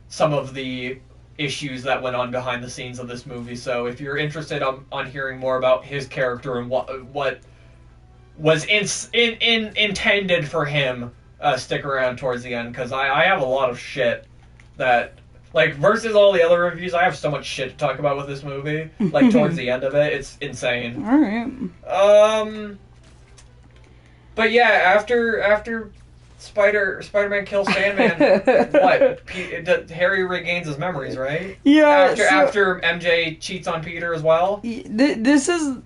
some of the issues that went on behind the scenes of this movie. So if you're interested on hearing more about his character and what was intended for him, stick around towards the end, because I have a lot of shit that, like, versus all the other reviews, I have so much shit to talk about with this movie. Like, towards the end of it, it's insane. Alright. But yeah, after Spider-Man kills Sandman, what? Harry regains his memories, right? Yeah. After MJ cheats on Peter as well. This is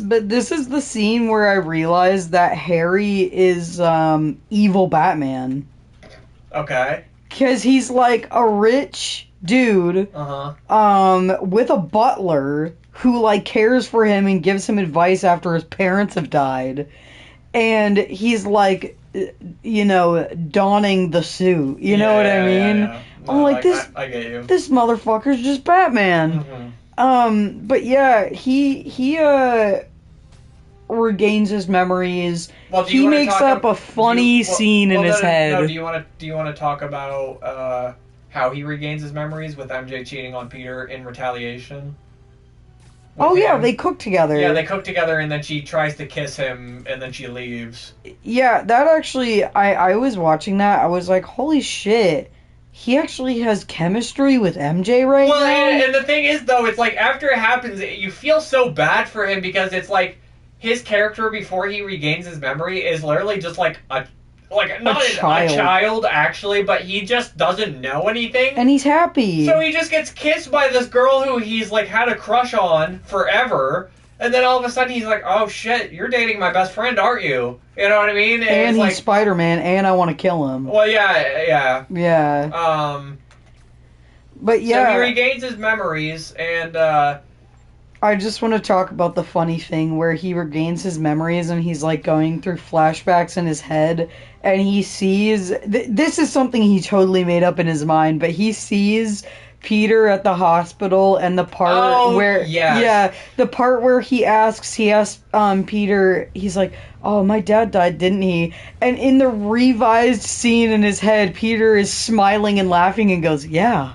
but this is the scene where I realized that Harry is evil Batman. Okay. Because he's like a rich dude, with a butler who like cares for him and gives him advice after his parents have died, and he's like, donning the suit. You know what I mean? Yeah. No, I'm like, I get you. This motherfucker's just Batman. Mm-hmm. But yeah, he regains his memories. Well, he makes up a funny scene in his head. No, do you want to talk about how he regains his memories with MJ cheating on Peter in retaliation? Yeah, they cook together. Yeah, they cook together, and then she tries to kiss him, and then she leaves. Yeah, that actually, I was watching that, I was like, holy shit, he actually has chemistry with MJ right now? And the thing is, though, it's like, after it happens, you feel so bad for him, because it's like, his character before he regains his memory is literally just like not a child actually, but he just doesn't know anything, and he's happy. So he just gets kissed by this girl who he's like had a crush on forever, and then all of a sudden he's like, oh shit, you're dating my best friend, aren't you? You know what I mean? And he's like, Spider-Man, and I want to kill him. Well, yeah. But yeah, so he regains his memories, and I just want to talk about the funny thing where he regains his memories and he's like going through flashbacks in his head, and he sees this is something he totally made up in his mind, but he sees Peter at the hospital, and the part the part where he asks Peter, he's like, oh, my dad died, didn't he? And in the revised scene in his head, Peter is smiling and laughing and goes, yeah.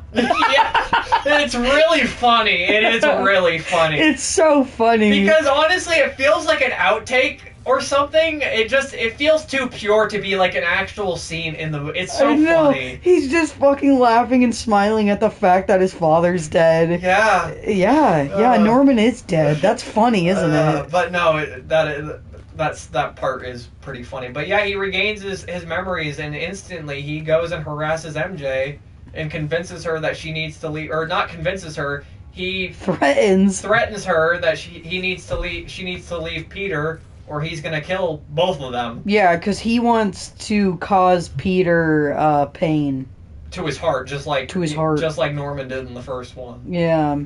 It's really funny. It is really funny. It's so funny. Because honestly, it feels like an outtake or something. It feels too pure to be like an actual scene in the... It's so funny. He's just fucking laughing and smiling at the fact that his father's dead. Yeah, Norman is dead. That's funny, isn't it? But no, that part is pretty funny. But yeah, he regains his memories, and instantly he goes and harasses MJ and convinces her that she needs to leave, or not convinces her, he threatens her that she needs to leave Peter, or he's gonna kill both of them. Yeah, because he wants to cause Peter pain to his heart, just like Norman did in the first one. Yeah.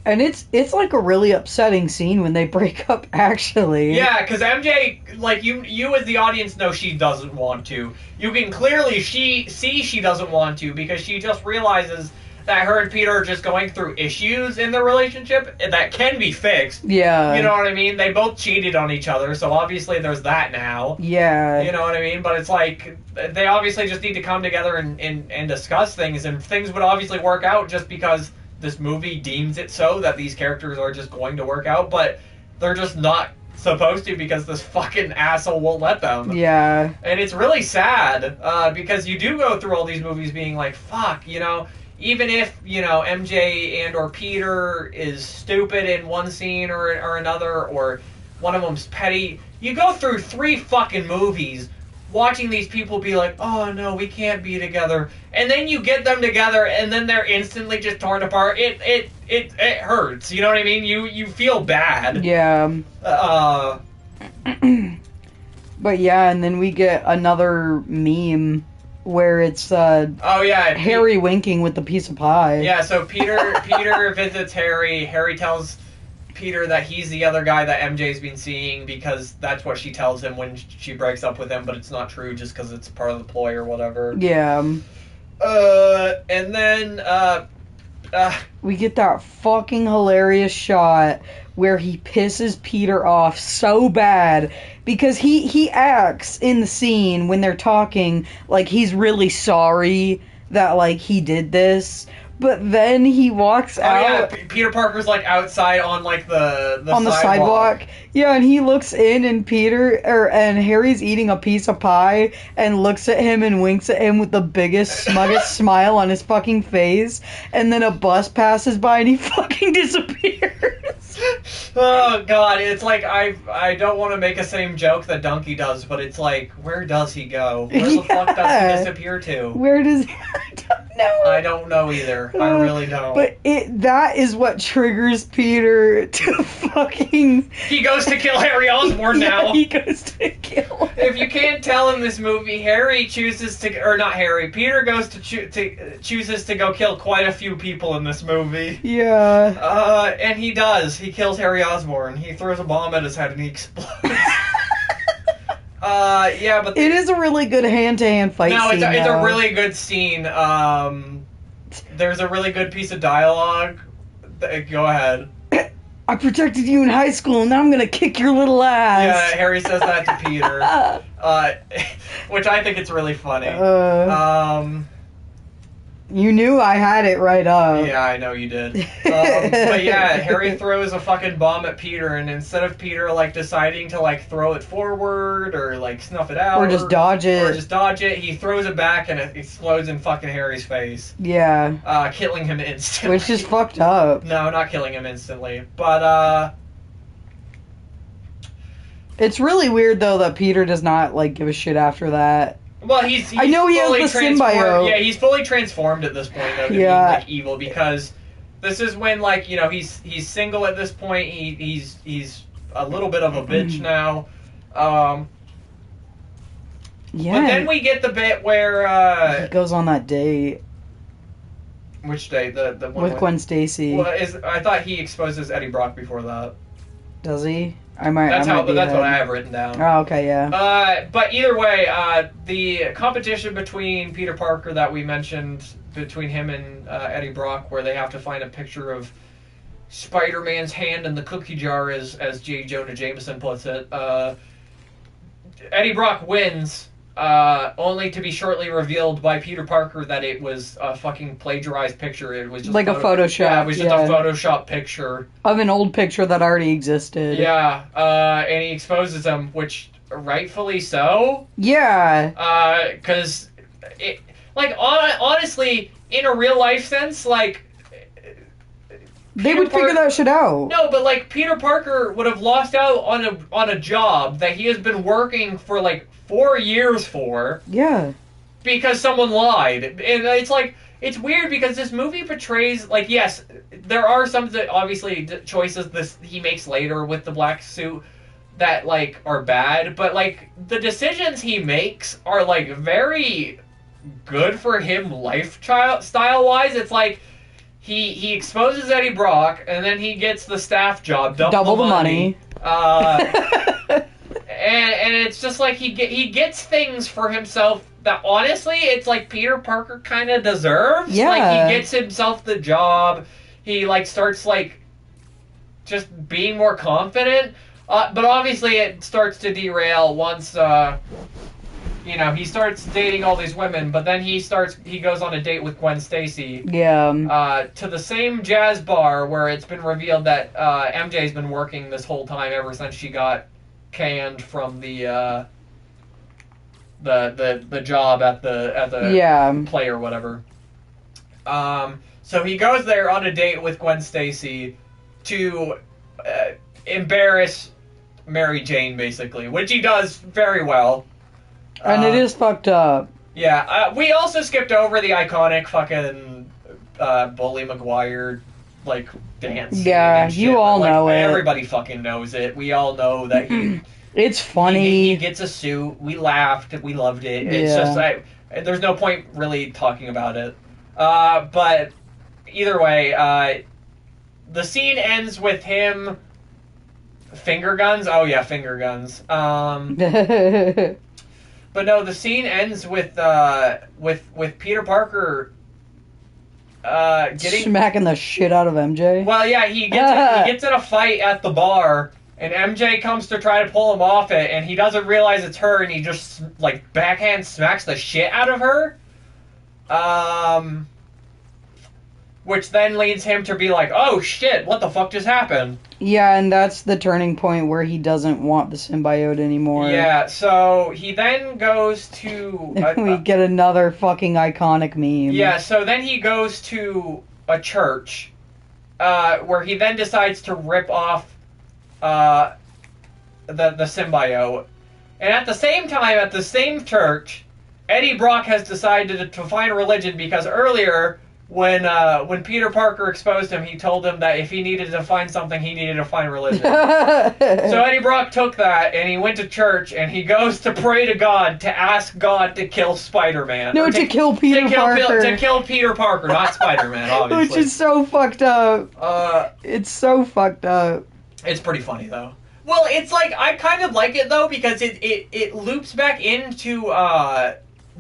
And it's like a really upsetting scene when they break up, actually. Yeah, because MJ, like, you as the audience know she doesn't want to. You can clearly see she doesn't want to, because she just realizes that her and Peter are just going through issues in their relationship that can be fixed. Yeah. You know what I mean? They both cheated on each other, so obviously there's that now. Yeah. You know what I mean? But it's like, they obviously just need to come together and discuss things, and things would obviously work out just because this movie deems it so, that these characters are just going to work out, but they're just not supposed to, because this fucking asshole won't let them. Yeah. And it's really sad, because you do go through all these movies being like, fuck, even if, MJ and or Peter is stupid in one scene or another, or one of them's petty, you go through 3 fucking movies watching these people be like, oh no, we can't be together, and then you get them together, and then they're instantly just torn apart. It hurts. You know what I mean? You feel bad. Yeah. But yeah, and then we get another meme where it's Harry winking with the piece of pie. Yeah. So Peter visits Harry. Harry tells Peter that he's the other guy that MJ's been seeing, because that's what she tells him when she breaks up with him, but it's not true, just because it's part of the ploy or whatever. Yeah. And then we get that fucking hilarious shot where he pisses Peter off so bad, because he acts in the scene when they're talking like he's really sorry that like he did this. But then he walks out. Yeah, Peter Parker's like outside on like the sidewalk. Yeah, and he looks in, and and Harry's eating a piece of pie and looks at him and winks at him with the biggest, smuggest smile on his fucking face. And then a bus passes by and he fucking disappears. Oh god, it's like I don't want to make a same joke that Donkey does, but it's like, where does he go? Where the fuck does he disappear to? Where does I don't know. I don't know either. I really don't. But that is what triggers Peter to fucking. He goes to kill Harry Osborn now. Yeah, he goes to kill him. If you can't tell in this movie, Harry chooses to, or not Harry, Peter goes to chooses to go kill quite a few people in this movie. Yeah. And he does. He kills Harry Osborn. He throws a bomb at his head and he explodes. Yeah, but it is a really good hand-to-hand fight scene. No, it's a really good scene. There's a really good piece of dialogue. Go ahead. I protected you in high school, and now I'm gonna kick your little ass. Yeah, Harry says that to Peter, which I think it's really funny. You knew I had it right up. Yeah, I know you did. But yeah, Harry throws a fucking bomb at Peter, and instead of Peter, like, deciding to, like, throw it forward or, like, snuff it out. Or just dodge it. He throws it back and it explodes in fucking Harry's face. Yeah. Killing him instantly. Which is fucked up. No, not killing him instantly. But, it's really weird, though, that Peter does not, like, give a shit after that. Well, he's I know he fully has the symbiote. Yeah, he's fully transformed at this point, though, to be, like, evil, because this is when, like, you know, he's single at this point. He's a little bit of a bitch now. Yeah. But then we get the bit where he goes on that date. Which date? The one with Gwen Stacy. Well, I thought he exposes Eddie Brock before that. Does he? That's what I have written down. Oh, okay, yeah. But either way, the competition between Peter Parker that we mentioned, between him and Eddie Brock, where they have to find a picture of Spider-Man's hand in the cookie jar, as J. Jonah Jameson puts it. Eddie Brock wins, only to be shortly revealed by Peter Parker that it was a fucking plagiarized picture. It was just like a Photoshop. Yeah, it was just a Photoshop picture of an old picture that already existed. Yeah, and he exposes him, which rightfully so. Yeah. Because it, like, honestly, in a real life sense, like, they would figure that shit out. No, but, like, Peter Parker would have lost out on a job that he has been working for, like, 4 years for. Yeah. Because someone lied. And it's like, it's weird because this movie portrays, like, yes, there are some, obviously, choices he makes later with the black suit that, like, are bad. But, like, the decisions he makes are, like, very good for him style-wise. It's like, he exposes Eddie Brock, and then he gets the staff job, double the money. And it's just like he gets things for himself that, honestly, it's like Peter Parker kind of deserves. Yeah. Like, he gets himself the job. He, like, starts, like, just being more confident. But obviously it starts to derail once, you know, he starts dating all these women, but then he goes on a date with Gwen Stacy. Yeah. To the same jazz bar where it's been revealed that MJ's been working this whole time ever since she got canned from the job at the play or whatever. So he goes there on a date with Gwen Stacy to embarrass Mary Jane, basically, which he does very well. And it is fucked up. Yeah, we also skipped over the iconic fucking Bully Maguire, like, dance. Yeah, you all know it. Everybody fucking knows it. We all know that he... It's funny. He gets a suit. We laughed. We loved it. It's just, there's no point really talking about it. But either way, the scene ends with him... Finger guns? Oh, yeah, finger guns. But no, the scene ends with Peter Parker getting smacking the shit out of MJ. Well, yeah, he gets in a fight at the bar, and MJ comes to try to pull him off it, and he doesn't realize it's her, and he just, like, backhand smacks the shit out of her. Which then leads him to be like, oh shit, what the fuck just happened? Yeah, and that's the turning point where he doesn't want the symbiote anymore. Yeah, so he then goes to... we get another fucking iconic meme. Yeah, so then he goes to a church, where he then decides to rip off the symbiote. And at the same time, at the same church, Eddie Brock has decided to find religion because earlier, when Peter Parker exposed him, he told him that if he needed to find something, he needed to find religion. So Eddie Brock took that, and he went to church, and he goes to pray to God to ask God to kill Spider-Man. No, to kill Peter Parker. To kill Peter Parker, not Spider-Man, obviously. Which is so fucked up. It's so fucked up. It's pretty funny, though. Well, it's like, I kind of like it, though, because it loops back into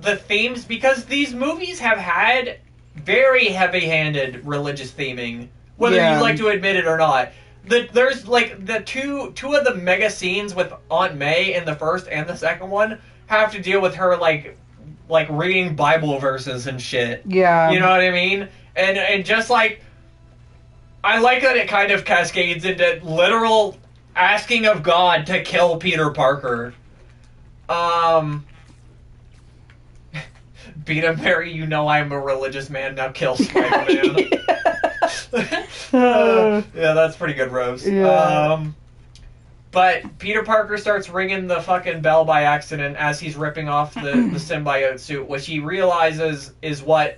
the themes, because these movies have had very heavy-handed religious theming, whether you like to admit it or not. There's, like, the two of the mega scenes with Aunt May in the first and the second one have to deal with her, like reading Bible verses and shit. Yeah. You know what I mean? And just, like, I like that it kind of cascades into literal asking of God to kill Peter Parker. Beat him, Mary, you know I'm a religious man, now kill Spider-Man. Yeah, that's pretty good, Rose. Yeah. But Peter Parker starts ringing the fucking bell by accident as he's ripping off the symbiote suit, which he realizes is what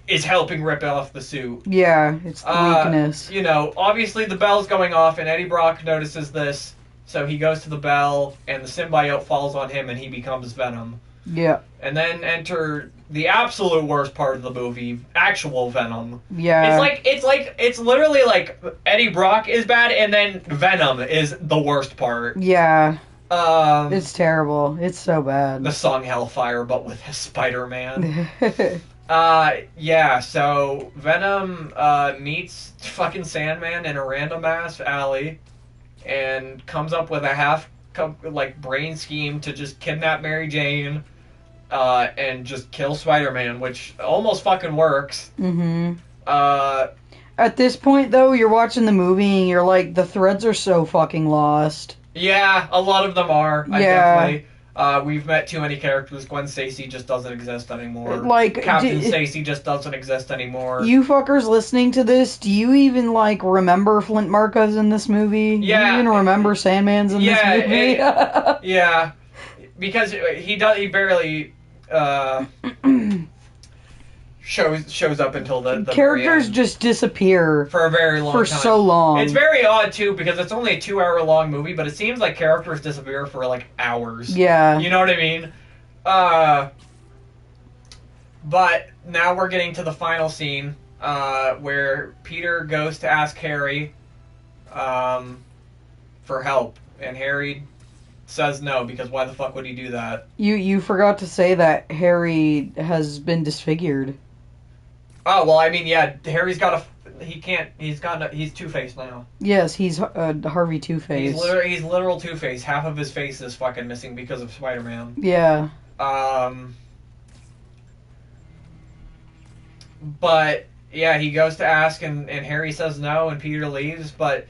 is helping rip off the suit. Yeah, it's the weakness. You know, obviously the bell's going off, and Eddie Brock notices this, so he goes to the bell, and the symbiote falls on him, and he becomes Venom. Yeah. And then enter the absolute worst part of the movie, actual Venom. Yeah. It's literally like Eddie Brock is bad, and then Venom is the worst part. Yeah. It's terrible. It's so bad. The song Hellfire, but with Spider-Man. Yeah, so Venom meets fucking Sandman in a random ass alley and comes up with a brain scheme to just kidnap Mary Jane and just kill Spider-Man, which almost fucking works. Mm-hmm. At this point, though, you're watching the movie and you're like, the threads are so fucking lost. Yeah, a lot of them are. Yeah. Definitely. We've met too many characters. Gwen Stacy just doesn't exist anymore. Like, Captain Stacy just doesn't exist anymore. You fuckers listening to this, do you even, like, remember Flint Marko's in this movie? Yeah. Do you even remember Sandman's in this movie? Yeah. Because he barely shows up until the characters just disappear for a very long time. For so long. It's very odd too because it's only a 2-hour long movie, but it seems like characters disappear for like hours. Yeah. You know what I mean? But now we're getting to the final scene where Peter goes to ask Harry for help, and Harry says no, because why the fuck would he do that? You forgot to say that Harry has been disfigured. Oh, well, I mean, yeah, Harry's got he's Two-Face now. Yes, he's Harvey Two-Face. He's literal Two-Face. Half of his face is fucking missing because of Spider-Man. Yeah. But, yeah, he goes to ask, and Harry says no, and Peter leaves, but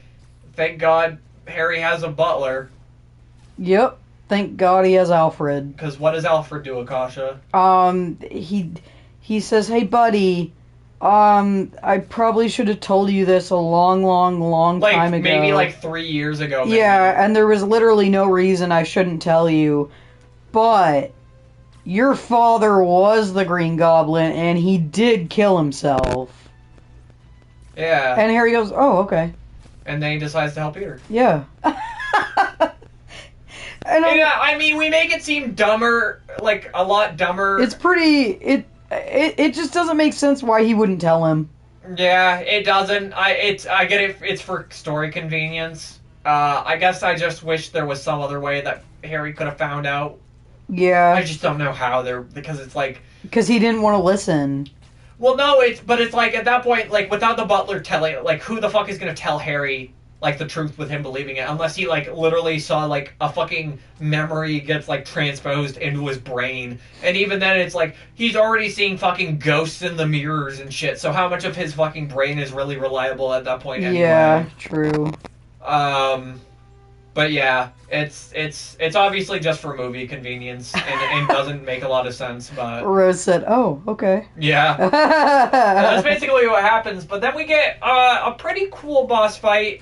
thank God Harry has a butler. Yep. Thank God he has Alfred. Because what does Alfred do, Akasha? He says, hey, buddy, I probably should have told you this a long time ago. Maybe like 3 years ago. Maybe. Yeah, and there was literally no reason I shouldn't tell you. But your father was the Green Goblin, and he did kill himself. Yeah. And Harry goes, oh, okay. And then he decides to help Peter. Yeah. Yeah, I mean, we make it seem dumber, like, a lot dumber. It's pretty... It just doesn't make sense why he wouldn't tell him. Yeah, it doesn't. I get it. It's for story convenience. I guess I just wish there was some other way that Harry could have found out. Yeah. I just don't know how because it's like... Because he didn't want to listen. Well, no, but it's like, at that point, like, without the butler telling, like, who the fuck is going to tell Harry, like, the truth with him believing it, unless he, like, literally saw, like, a fucking memory gets, like, transposed into his brain. And even then, it's like, he's already seeing fucking ghosts in the mirrors and shit, so how much of his fucking brain is really reliable at that point anyway? Yeah, true. But yeah, it's obviously just for movie convenience and doesn't make a lot of sense. But Rose said, "Oh, okay." yeah, that's basically what happens. But then we get a pretty cool boss fight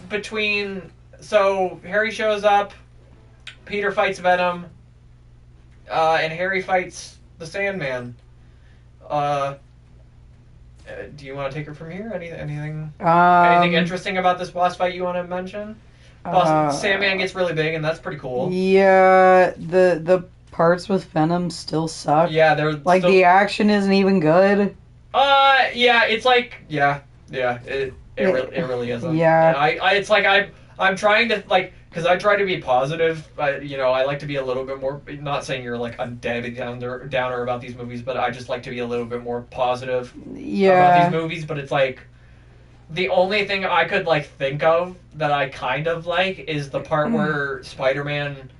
between. So Harry shows up, Peter fights Venom, and Harry fights the Sandman. Do you want to take it from here? Anything interesting about this boss fight you want to mention? Sandman gets really big, and that's pretty cool. Yeah, the parts with Venom still suck. Yeah, they're like the action isn't even good. Yeah, it's like it really isn't. Yeah, it's like I'm trying to because I try to be positive. I like to be a little bit more. Not saying you're like a dead downer about these movies, but I just like to be a little bit more positive about these movies. But it's like the only thing I could think of that I kind of like is the part where Spider-Man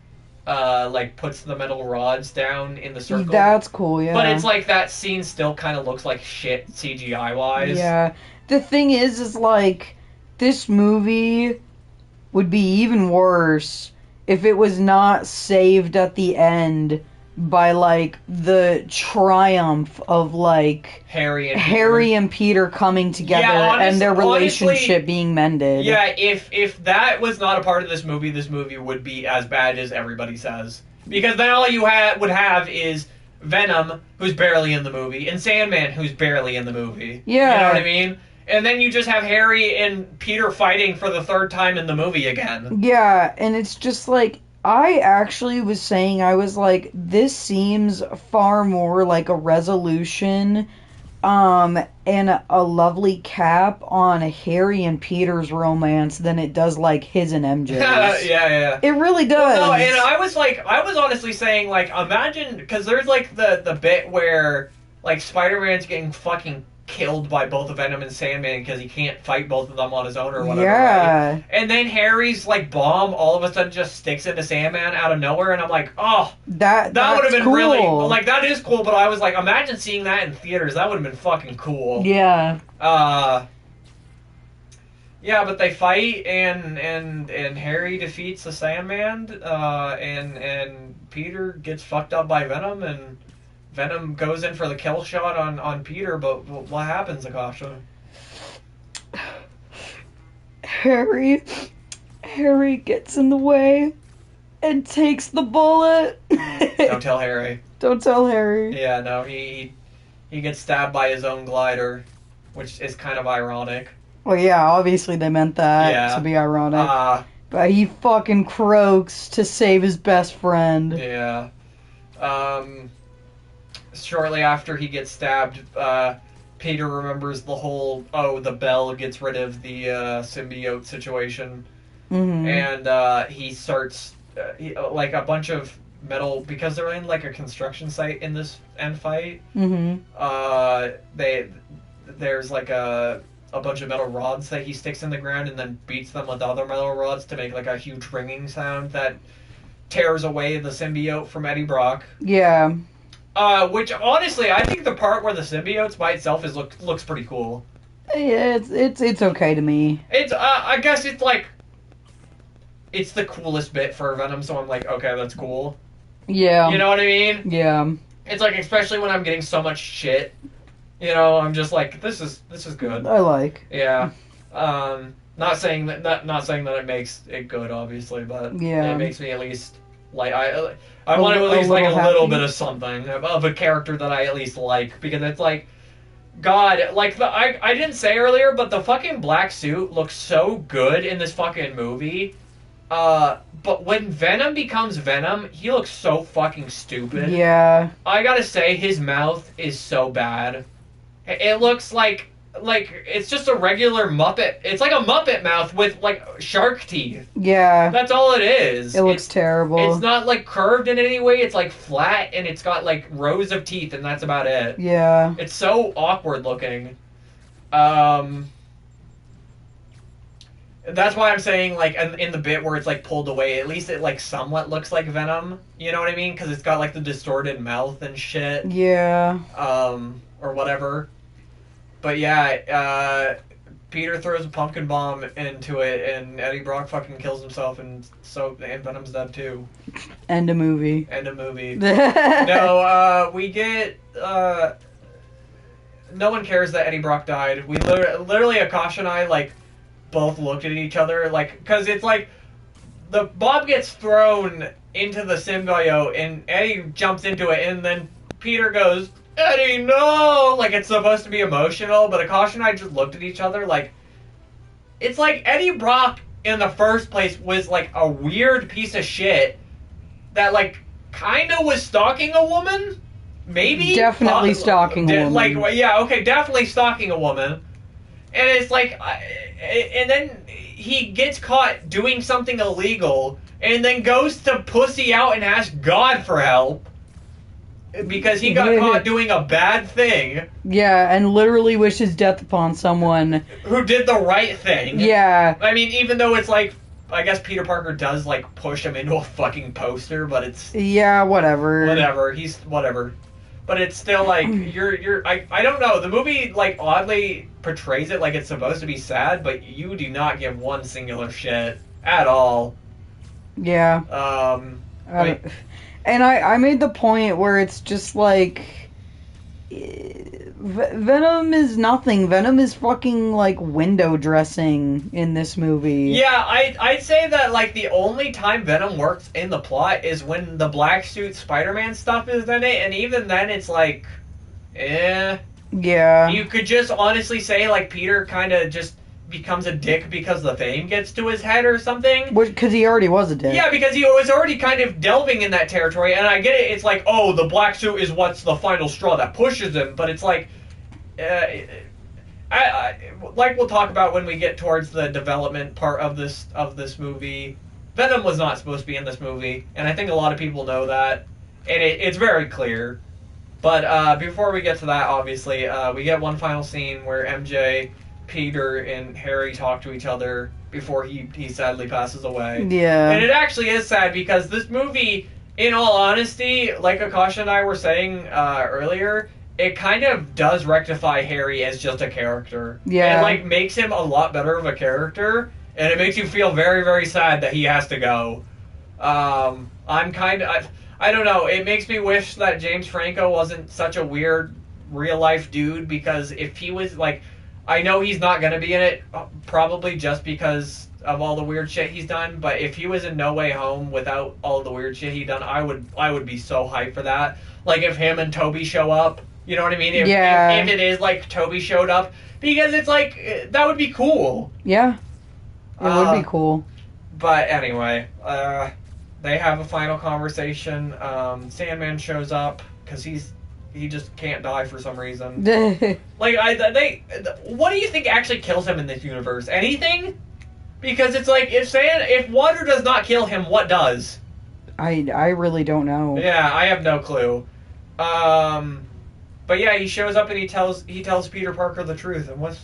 puts the metal rods down in the circle. That's cool, yeah. But it's like that scene still kind of looks like shit CGI wise. Yeah. The thing is this movie would be even worse if it was not saved at the end by the triumph of Harry and Peter coming together and their relationship being mended. Yeah, if that was not a part of this movie would be as bad as everybody says. Because then all you would have is Venom, who's barely in the movie, and Sandman, who's barely in the movie. Yeah. You know what I mean? And then you just have Harry and Peter fighting for the third time in the movie again. Yeah, and it's just I actually was saying, I was like, this seems far more like a resolution and a lovely cap on Harry and Peter's romance than it does his and MJ's. Yeah. It really does. Well, no, and I was honestly saying, imagine, because there's the bit where Spider-Man's getting fucking killed by both of Venom and Sandman because he can't fight both of them on his own or whatever. Yeah. Right? And then Harry's bomb all of a sudden just sticks into Sandman out of nowhere, and I'm like, oh, that would have been cool. really that is cool. But I was like, imagine seeing that in theaters. That would have been fucking cool. Yeah. Yeah, but they fight and Harry defeats the Sandman, and Peter gets fucked up by Venom, and Venom goes in for the kill shot on Peter, but what happens, Akasha? Harry gets in the way and takes the bullet. Don't tell Harry. Don't tell Harry. Yeah, no, he gets stabbed by his own glider, which is kind of ironic. Well, yeah, obviously they meant that to be ironic. But he fucking croaks to save his best friend. Yeah. Shortly after he gets stabbed, Peter remembers the whole, the bell gets rid of the symbiote situation. Mm-hmm. And he starts, a bunch of metal, because they're in, a construction site in this end fight. Mm-hmm. There's, a bunch of metal rods that he sticks in the ground and then beats them with other metal rods to make, a huge ringing sound that tears away the symbiote from Eddie Brock. Yeah. Which honestly, I think the part where the symbiotes by itself looks pretty cool. Yeah, it's okay to me. It's I guess it's it's the coolest bit for Venom, so I'm like, okay, that's cool. Yeah. You know what I mean? Yeah. It's especially when I'm getting so much shit, I'm just like, this is good. I like. Yeah. Not saying that it makes it good, obviously, but it makes me at least I want to at least a little bit of something of a character that I at least like, because it's God, I didn't say earlier, but the fucking black suit looks so good in this fucking movie. But when Venom becomes Venom, he looks so fucking stupid. Yeah. I gotta say, his mouth is so bad. It looks like it's just a regular Muppet. It's like a Muppet mouth with shark teeth. Yeah. That's all it is. It looks terrible. It's not curved in any way. It's flat, and it's got rows of teeth, and that's about it. Yeah. It's so awkward looking. That's why I'm saying in the bit where it's pulled away, at least it somewhat looks like Venom. You know what I mean? Because it's got the distorted mouth and shit. Yeah. Or whatever. But yeah, Peter throws a pumpkin bomb into it, and Eddie Brock fucking kills himself, and Venom's dead too. End of movie. End of movie. No, we get no one cares that Eddie Brock died. We literally Akasha and I like both looked at each other like because it's like the bomb gets thrown into the symbiote, and Eddie jumps into it, and then Peter goes, Eddie, no! Like, it's supposed to be emotional, but Akasha and I just looked at each other like... It's like Eddie Brock, in the first place, was, like, a weird piece of shit that, like, kinda was stalking a woman? Maybe? Definitely stalking a woman. Like, yeah, okay, definitely stalking a woman. And it's like... and then he gets caught doing something illegal, and then goes to pussy out and ask God for help. Because he got caught doing a bad thing. Yeah, and literally wishes death upon someone who did the right thing. Yeah. I mean, even though it's like, I guess Peter Parker does like push him into a fucking poster, but it's yeah, whatever. Whatever. But it's still like I don't know. The movie like oddly portrays it like it's supposed to be sad, but you do not give one singular shit at all. Yeah. And I made the point where it's just like... Venom is nothing. Venom is fucking, like, window dressing in this movie. Yeah, I'd say that, like, the only time Venom works in the plot is when the black suit Spider-Man stuff is in it, and even then it's like... Eh. Yeah. You could just honestly say, like, Peter kind of just... becomes a dick because the fame gets to his head or something. Because he already was a dick. Yeah, because he was already kind of delving in that territory, and I get it, it's like, oh, the black suit is what's the final straw that pushes him, but it's like, like we'll talk about when we get towards the development part of this movie, Venom was not supposed to be in this movie, and I think a lot of people know that, and it's very clear. But before we get to that, obviously, we get one final scene where MJ... Peter and Harry talk to each other before he sadly passes away. Yeah. And it actually is sad because this movie, in all honesty, like Akasha and I were saying earlier, it kind of does rectify Harry as just a character. Yeah. It like makes him a lot better of a character, and it makes you feel very, very sad that he has to go. I'm kind of... I don't know, it makes me wish that James Franco wasn't such a weird real-life dude, because if he was, like... I know he's not going to be in it, probably just because of all the weird shit he's done, but if he was in No Way Home without all the weird shit he'd done, I would be so hyped for that. Like, if him and Toby show up, you know what I mean? If it is, like, Toby showed up, because it's, like, that would be cool. Yeah. It would be cool. But anyway, they have a final conversation. Sandman shows up, because he just can't die for some reason. Like, what do you think actually kills him in this universe? Anything? Because it's like, if water does not kill him, what does? I really don't know. Yeah, I have no clue. But yeah, he shows up and he tells Peter Parker the truth. And what's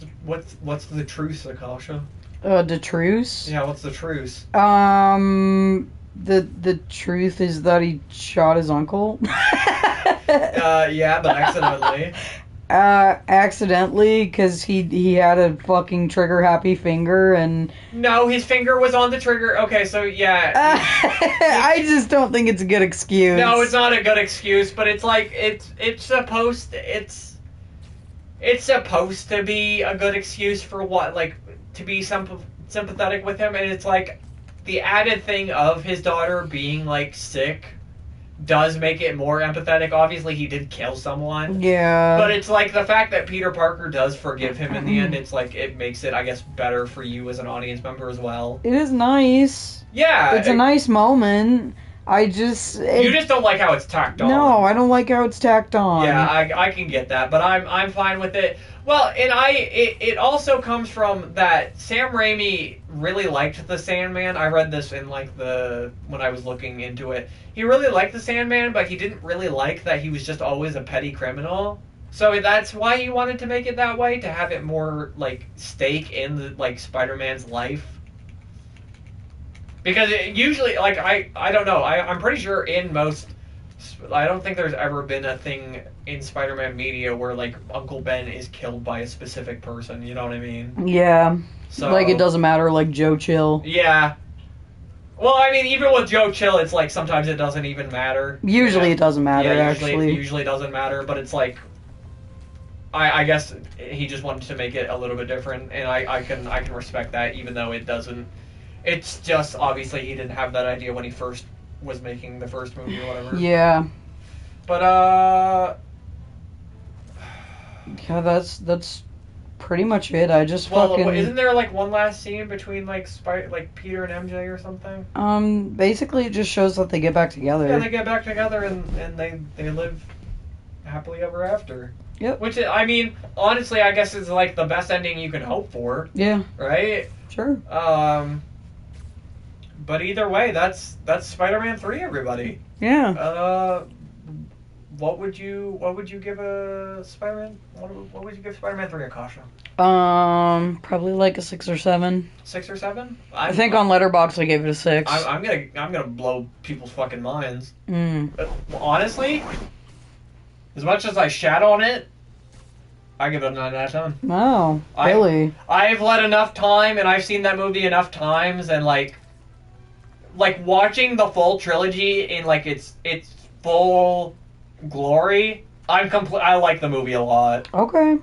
the truth, Akasha? The truce? Yeah, what's the truce? The truth is that he shot his uncle. Yeah, but accidentally. Accidentally, because he had a fucking trigger-happy finger, and... No, his finger was on the trigger. Okay, so yeah. I just don't think it's a good excuse. No, it's not a good excuse, but it's like, it's supposed to be a good excuse for what, like, to be sympathetic with him, and it's like, the added thing of his daughter being, like, sick does make it more empathetic. Obviously, he did kill someone. Yeah. But it's like the fact that Peter Parker does forgive him in the end, it's like, it makes it, I guess, better for you as an audience member as well. It is nice. Yeah. It's a nice moment. You just don't like how it's tacked on. No, I don't like how it's tacked on. Yeah, I can get that, but I'm fine with it. Well, and it also comes from that Sam Raimi really liked the Sandman. I read this in like when I was looking into it. He really liked the Sandman, but he didn't really like that he was just always a petty criminal. So that's why he wanted to make it that way, to have it more like stake in the like Spider-Man's life. Because usually, like, I don't know, I'm pretty sure in most I don't think there's ever been a thing in Spider-Man media where like Uncle Ben is killed by a specific person. You know what I mean? Yeah. So Like, it doesn't matter, like Joe Chill. Yeah. Well, I mean, even with Joe Chill, it's like sometimes it doesn't even matter. Usually it doesn't matter, actually. Usually doesn't matter, but it's like, I guess he just wanted to make it a little bit different, and I can respect that, even though it doesn't. It's just obviously he didn't have that idea when he first was making the first movie or whatever. Yeah. But yeah, that's pretty much it. I just isn't there like one last scene between like Peter and MJ or something? Basically it just shows that they get back together. Yeah, they get back together and they live happily ever after. Yep. Which, I mean, honestly, I guess is like the best ending you can hope for. Yeah. Right? Sure. But either way, that's Spider-Man 3, everybody. Yeah. What would you give a Spider-Man? What would you give Spider-Man 3 a Kasha? Probably like a 6 or 7. 6 or 7? I think on Letterboxd I gave it a 6. I'm gonna blow people's fucking minds. Mm. Honestly, as much as I shat on it, I give it a 9 out of 10. Wow, really? I've let enough time, and I've seen that movie enough times, and like watching the full trilogy in like its full glory. I like the movie a lot. Okay.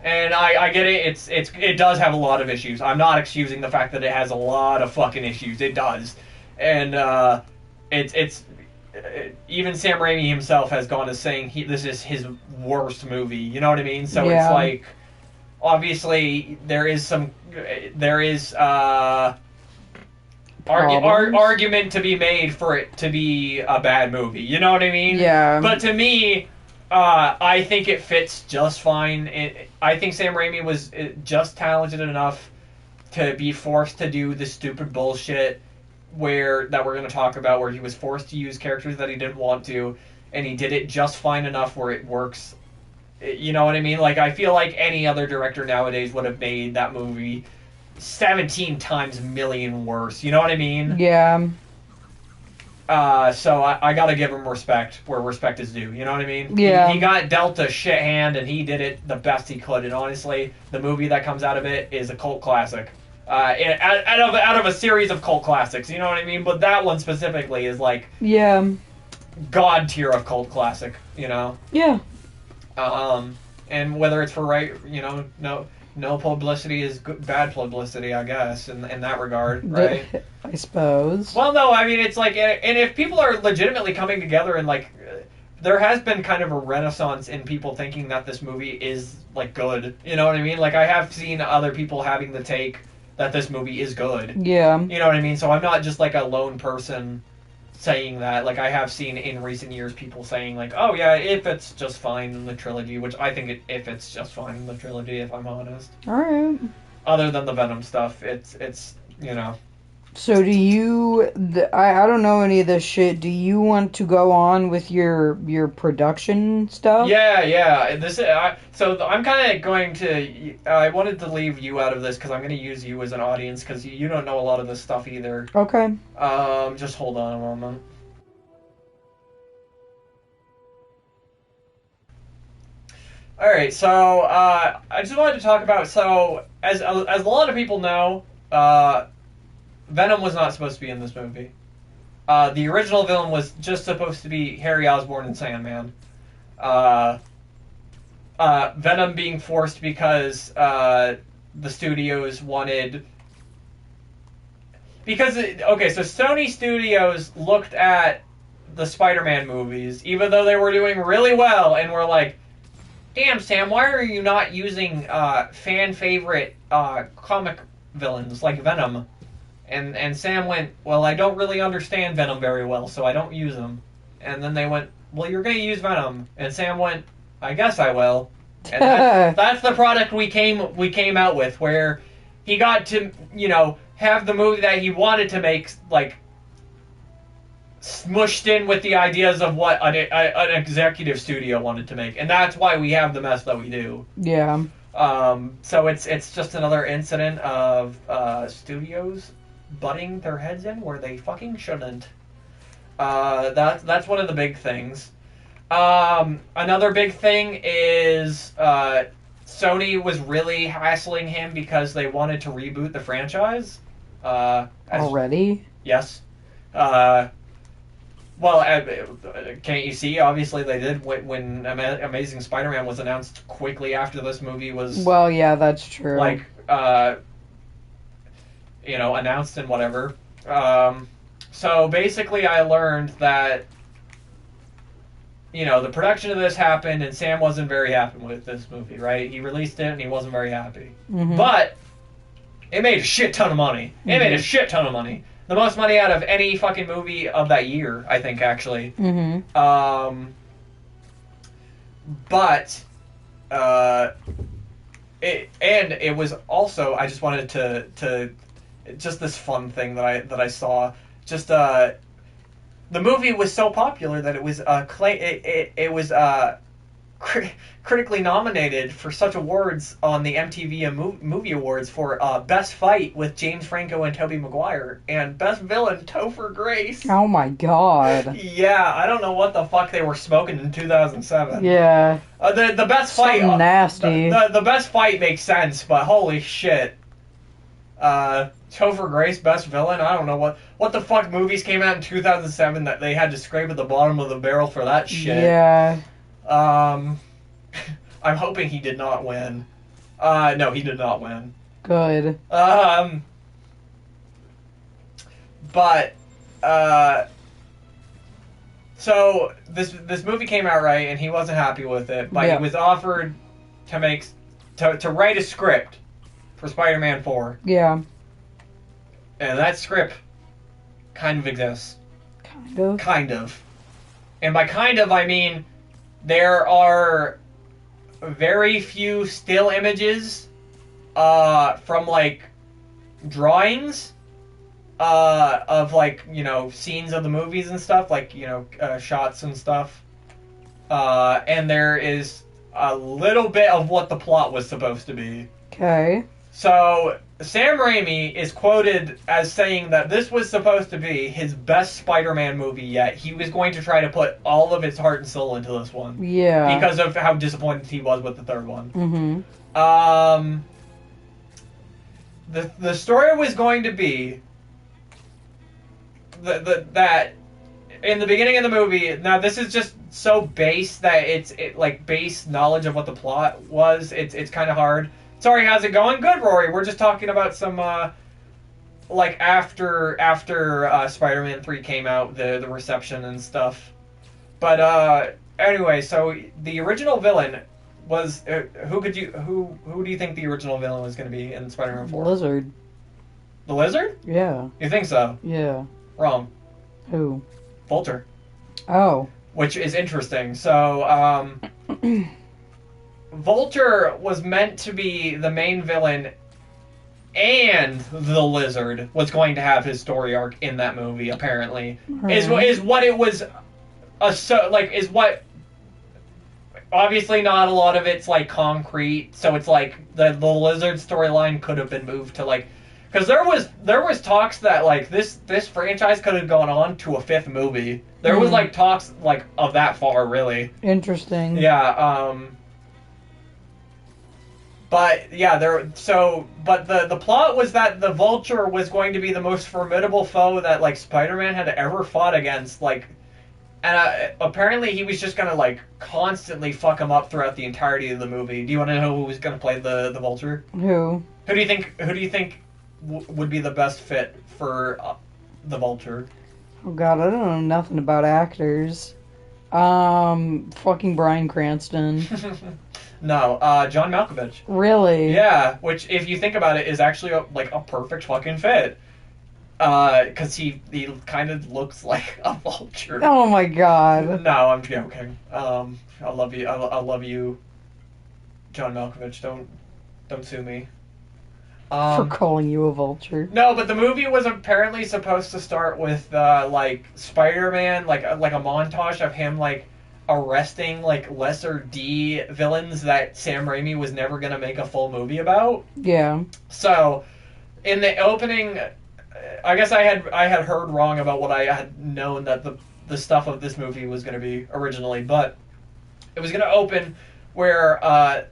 And I get it. It does have a lot of issues. I'm not excusing the fact that it has a lot of fucking issues. It does, and it's even Sam Raimi himself has gone as saying this is his worst movie. You know what I mean? So Yeah. It's like obviously there is argument to be made for it to be a bad movie. You know what I mean? Yeah. But to me, I think it fits just fine. I think Sam Raimi was just talented enough to be forced to do the stupid bullshit that we're going to talk about, where he was forced to use characters that he didn't want to, and he did it just fine enough where it works. You know what I mean? Like, I feel like any other director nowadays would have made that movie 17 times million worse. You know what I mean? Yeah. So I gotta give him respect where respect is due. You know what I mean? Yeah. He got dealt a shit hand, and he did it the best he could. And honestly, the movie that comes out of it is a cult classic. Out of a series of cult classics. You know what I mean? But that one specifically is like god tier of cult classic. You know? Yeah. And whether it's for no publicity is bad publicity, I guess, in that regard, right? I suppose. Well, no, I mean, it's like, and if people are legitimately coming together and, like, there has been kind of a renaissance in people thinking that this movie is, like, good. You know what I mean? Like, I have seen other people having the take that this movie is good. Yeah. You know what I mean? So I'm not just, like, a lone person saying that. Like, I have seen in recent years people saying, like, oh, yeah, if it's just fine in the trilogy, which I think if it's just fine in the trilogy, if I'm honest. Alright. Other than the Venom stuff, it's you know. So do you... I don't know any of this shit. Do you want to go on with your production stuff? Yeah. So I'm kind of going to... I wanted to leave you out of this because I'm going to use you as an audience because you don't know a lot of this stuff either. Okay. Just hold on a moment. Alright, so I just wanted to talk about... So, as a lot of people know, Venom was not supposed to be in this movie. The original villain was just supposed to be Harry Osborn and Sandman. Venom being forced because the studios wanted... so Sony Studios looked at the Spider-Man movies, even though they were doing really well, and were like, damn, Sam, why are you not using fan-favorite comic villains like Venom? And Sam went, well, I don't really understand Venom very well, so I don't use him. And then they went, well, you're going to use Venom. And Sam went, I guess I will. And that's the product we came out with, where he got to, have the movie that he wanted to make, like, smushed in with the ideas of what an executive studio wanted to make. And that's why we have the mess that we do. Yeah. So it's just another incident of studios butting their heads in where they fucking shouldn't. That's one of the big things. Another big thing is Sony was really hassling him because they wanted to reboot the franchise. Already? Yes. Well, can't you see? Obviously, they did when Amazing Spider-Man was announced quickly after this movie was. Well, yeah, that's true. Like, announced and whatever. So basically, I learned that, the production of this happened, and Sam wasn't very happy with this movie, right? He released it, and he wasn't very happy. Mm-hmm. But it made a shit ton of money. It made a shit ton of money. The most money out of any fucking movie of that year, I think, actually. Mm-hmm. But it was also, I just wanted to just this fun thing that I saw. Just the movie was so popular that it was critically nominated for such awards on the MTV Movie Awards for Best Fight with James Franco and Tobey Maguire, and Best Villain Topher Grace. Oh my god. Yeah, I don't know what the fuck they were smoking in 2007. Yeah. The best fight. Something nasty. The best fight makes sense, but holy shit. Topher Grace, Best Villain. I don't know what the fuck movies came out in 2007 that they had to scrape at the bottom of the barrel for that shit. Yeah. I'm hoping he did not win. No, he did not win. Good. But so this movie came out, right, and he wasn't happy with it, but Yeah. he was offered to write a script for Spider-Man 4. Yeah. And that script kind of exists. Kind of. Kind of. And by kind of, I mean there are very few still images from, like, drawings of, like, scenes of the movies and stuff, like, shots and stuff. And there is a little bit of what the plot was supposed to be. Okay. So, Sam Raimi is quoted as saying that this was supposed to be his best Spider-Man movie yet. He was going to try to put all of his heart and soul into this one. Yeah. Because of how disappointed he was with the third one. Mm-hmm. The story was going to be that in the beginning of the movie. Now this is just so base that it's base knowledge of what the plot was. It's kind of hard. Sorry, how's it going? Good, Rory. We're just talking about some after Spider-Man 3 came out, the reception and stuff. But anyway, so the original villain was who do you think the original villain was going to be in Spider-Man 4? Lizard. The Lizard? Yeah. You think so? Yeah. Wrong. Who? Vulture. Oh. Which is interesting. So, Vulture was meant to be the main villain, and the Lizard was going to have his story arc in that movie. Apparently, is what it was. Is what. Obviously, not a lot of it's like concrete. So it's like the Lizard storyline could have been moved to like. Because there was talks that like this franchise could have gone on to a fifth movie. There was like talks like of that far, really. Interesting. Yeah. But yeah, but the plot was that the Vulture was going to be the most formidable foe that like Spider-Man had ever fought against. Like, and apparently he was just gonna like constantly fuck him up throughout the entirety of the movie. Do you want to know who was gonna play the Vulture? Who? Who do you think would be the best fit for the Vulture? Oh god, I don't know nothing about actors. Fucking Bryan Cranston. No, John Malkovich. Really? Yeah, which if you think about it is actually a perfect fucking fit. Because he kind of looks like a vulture. Oh my god. No, I'm joking. I love you. I love you, John Malkovich. Don't sue me. For calling you a vulture. No, but the movie was apparently supposed to start with like Spider-Man, like a montage of him like arresting like lesser D villains that Sam Raimi was never gonna make a full movie about. Yeah. So, in the opening I guess I had heard wrong about what I had known that the stuff of this movie was going to be originally, but it was going to open where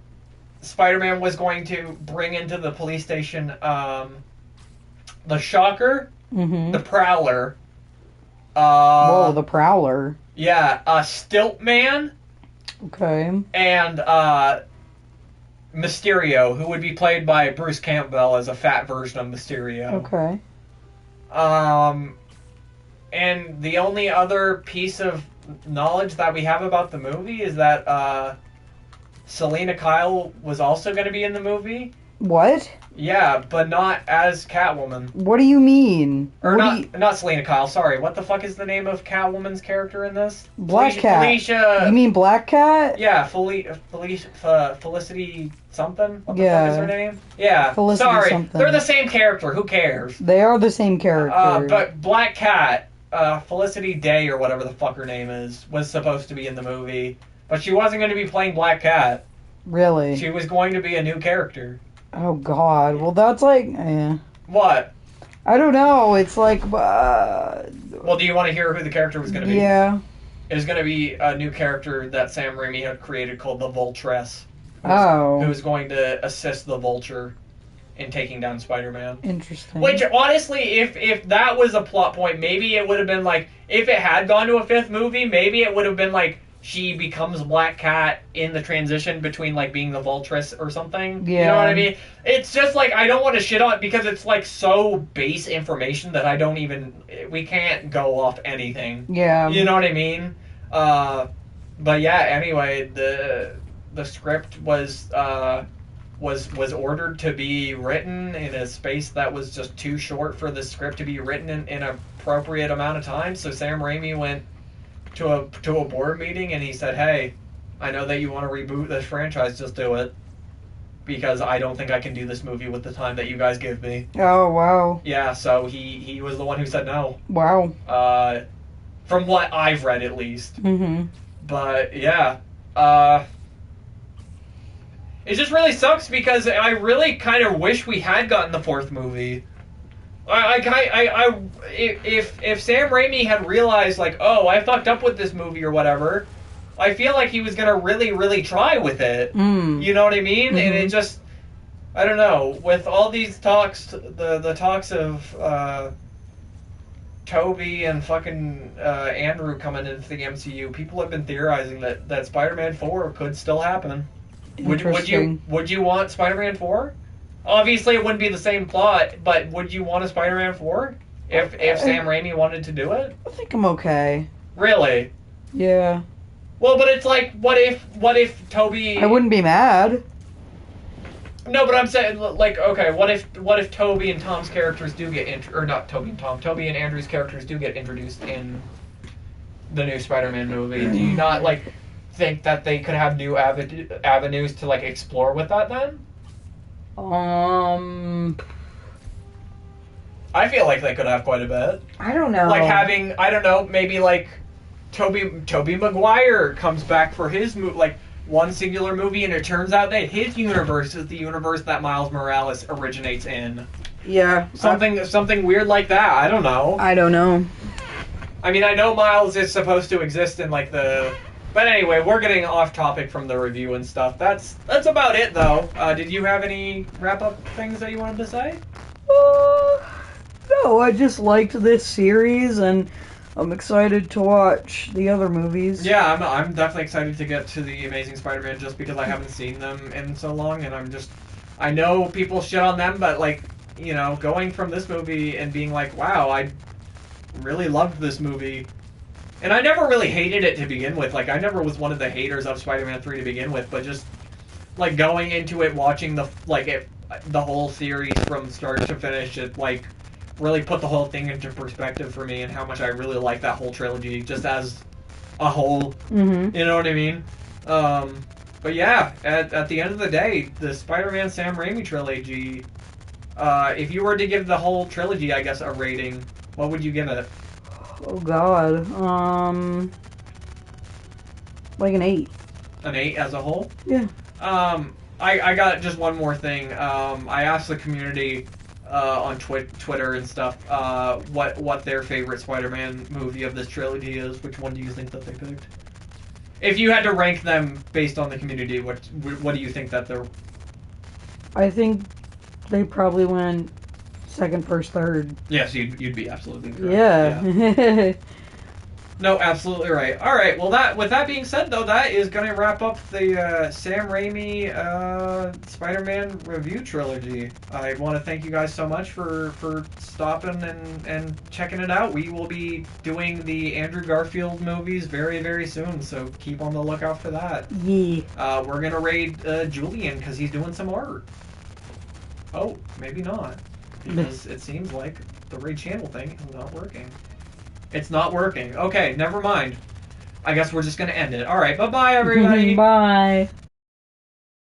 Spider-Man was going to bring into the police station the Shocker, the Prowler. Whoa, the Prowler. Yeah, Stiltman. Okay. And Mysterio, who would be played by Bruce Campbell as a fat version of Mysterio. Okay. And the only other piece of knowledge that we have about the movie is that Selena Kyle was also going to be in the movie. What? Yeah, but not as Catwoman. What do you mean? Or not Selena Kyle, sorry. What the fuck is the name of Catwoman's character in this? Black Cat. Felicia... You mean Black Cat? Yeah, Felicity something? What the fuck is her name? Yeah, Felicity sorry. something. They're the same character. Who cares? They are the same character. But Black Cat, Felicity Day or whatever the fuck her name is, was supposed to be in the movie. But she wasn't going to be playing Black Cat. Really? She was going to be a new character. Oh, God. Well, that's like... What? I don't know. It's like... Well, do you want to hear who the character was going to be? Yeah. It was going to be a new character that Sam Raimi had created called the Vultress. Who's going to assist the Vulture in taking down Spider-Man. Interesting. Which, honestly, if that was a plot point, maybe it would have been like... If it had gone to a fifth movie, maybe it would have been like... She becomes Black Cat in the transition between, like, being the Vultress or something. Yeah. You know what I mean? It's just, like, I don't want to shit on it because it's, like, so base information that I don't even... We can't go off anything. Yeah. You know what I mean? But, yeah, anyway, the script was ordered to be written in a space that was just too short for the script to be written in an appropriate amount of time, so Sam Raimi went to a board meeting and he said, hey, I know that you want to reboot this franchise, just do it. Because I don't think I can do this movie with the time that you guys give me. Oh, wow. Yeah, so he was the one who said no. Wow. From what I've read, at least. Mm-hmm. But, yeah. It just really sucks because I really kind of wish we had gotten the fourth movie. If Sam Raimi had realized, like, oh, I fucked up with this movie or whatever, I feel like he was gonna really, really try with it. You know what I mean? And it just, I don't know. With all these talks, the talks of Toby and fucking Andrew coming into the MCU, people have been theorizing that Spider-Man 4 could still happen. Would you want Spider-Man 4? Obviously, it wouldn't be the same plot, but would you want a Spider-Man 4 if Sam Raimi wanted to do it? I think I'm okay. Really? Yeah. Well, but it's like, what if Toby? I wouldn't be mad. No, but I'm saying, like, okay, what if Toby and Tom's characters do get or not Toby and Tom, Toby and Andrew's characters do get introduced in the new Spider-Man movie? Do you not like think that they could have new avenues to like explore with that then? I feel like they could have quite a bit. I don't know. Like having, I don't know, maybe like Tobey Maguire comes back for his like one singular movie, and it turns out that his universe is the universe that Miles Morales originates in. Yeah. Something weird like that. I don't know. I don't know. I mean, I know Miles is supposed to exist in like the... But anyway, we're getting off topic from the review and stuff. That's about it, though. Did you have any wrap-up things that you wanted to say? No, I just liked this series, and I'm excited to watch the other movies. Yeah, I'm definitely excited to get to the Amazing Spider-Man just because I haven't seen them in so long, and I know people shit on them, but, like, you know, going from this movie and being like, wow, I really loved this movie. And I never really hated it to begin with. Like, I never was one of the haters of Spider-Man 3 to begin with, but just, like, going into it, watching the whole series from start to finish, it, like, really put the whole thing into perspective for me and how much I really like that whole trilogy, just as a whole. Mm-hmm. You know what I mean? But yeah, at the end of the day, the Spider-Man Sam Raimi trilogy, if you were to give the whole trilogy, I guess, a rating, what would you give it? Oh god. Like an 8. An 8 as a whole? Yeah. I got just one more thing. I asked the community on Twitter and stuff what their favorite Spider-Man movie of this trilogy is. Which one do you think that they picked? If you had to rank them based on the community, what do you think that they're? I think they probably went second, first, third. Yes, you'd be absolutely correct. Yeah. No, absolutely right. All right. Well, with that being said, though, that is going to wrap up the Sam Raimi Spider-Man review trilogy. I want to thank you guys so much for stopping and checking it out. We will be doing the Andrew Garfield movies very, very soon, so keep on the lookout for that. Yeah. We're going to raid Julian because he's doing some art. Oh, maybe not. Because it seems like the raid channel thing is not working. It's not working. Okay, never mind. I guess we're just going to end it. All right, bye-bye, everybody. Bye.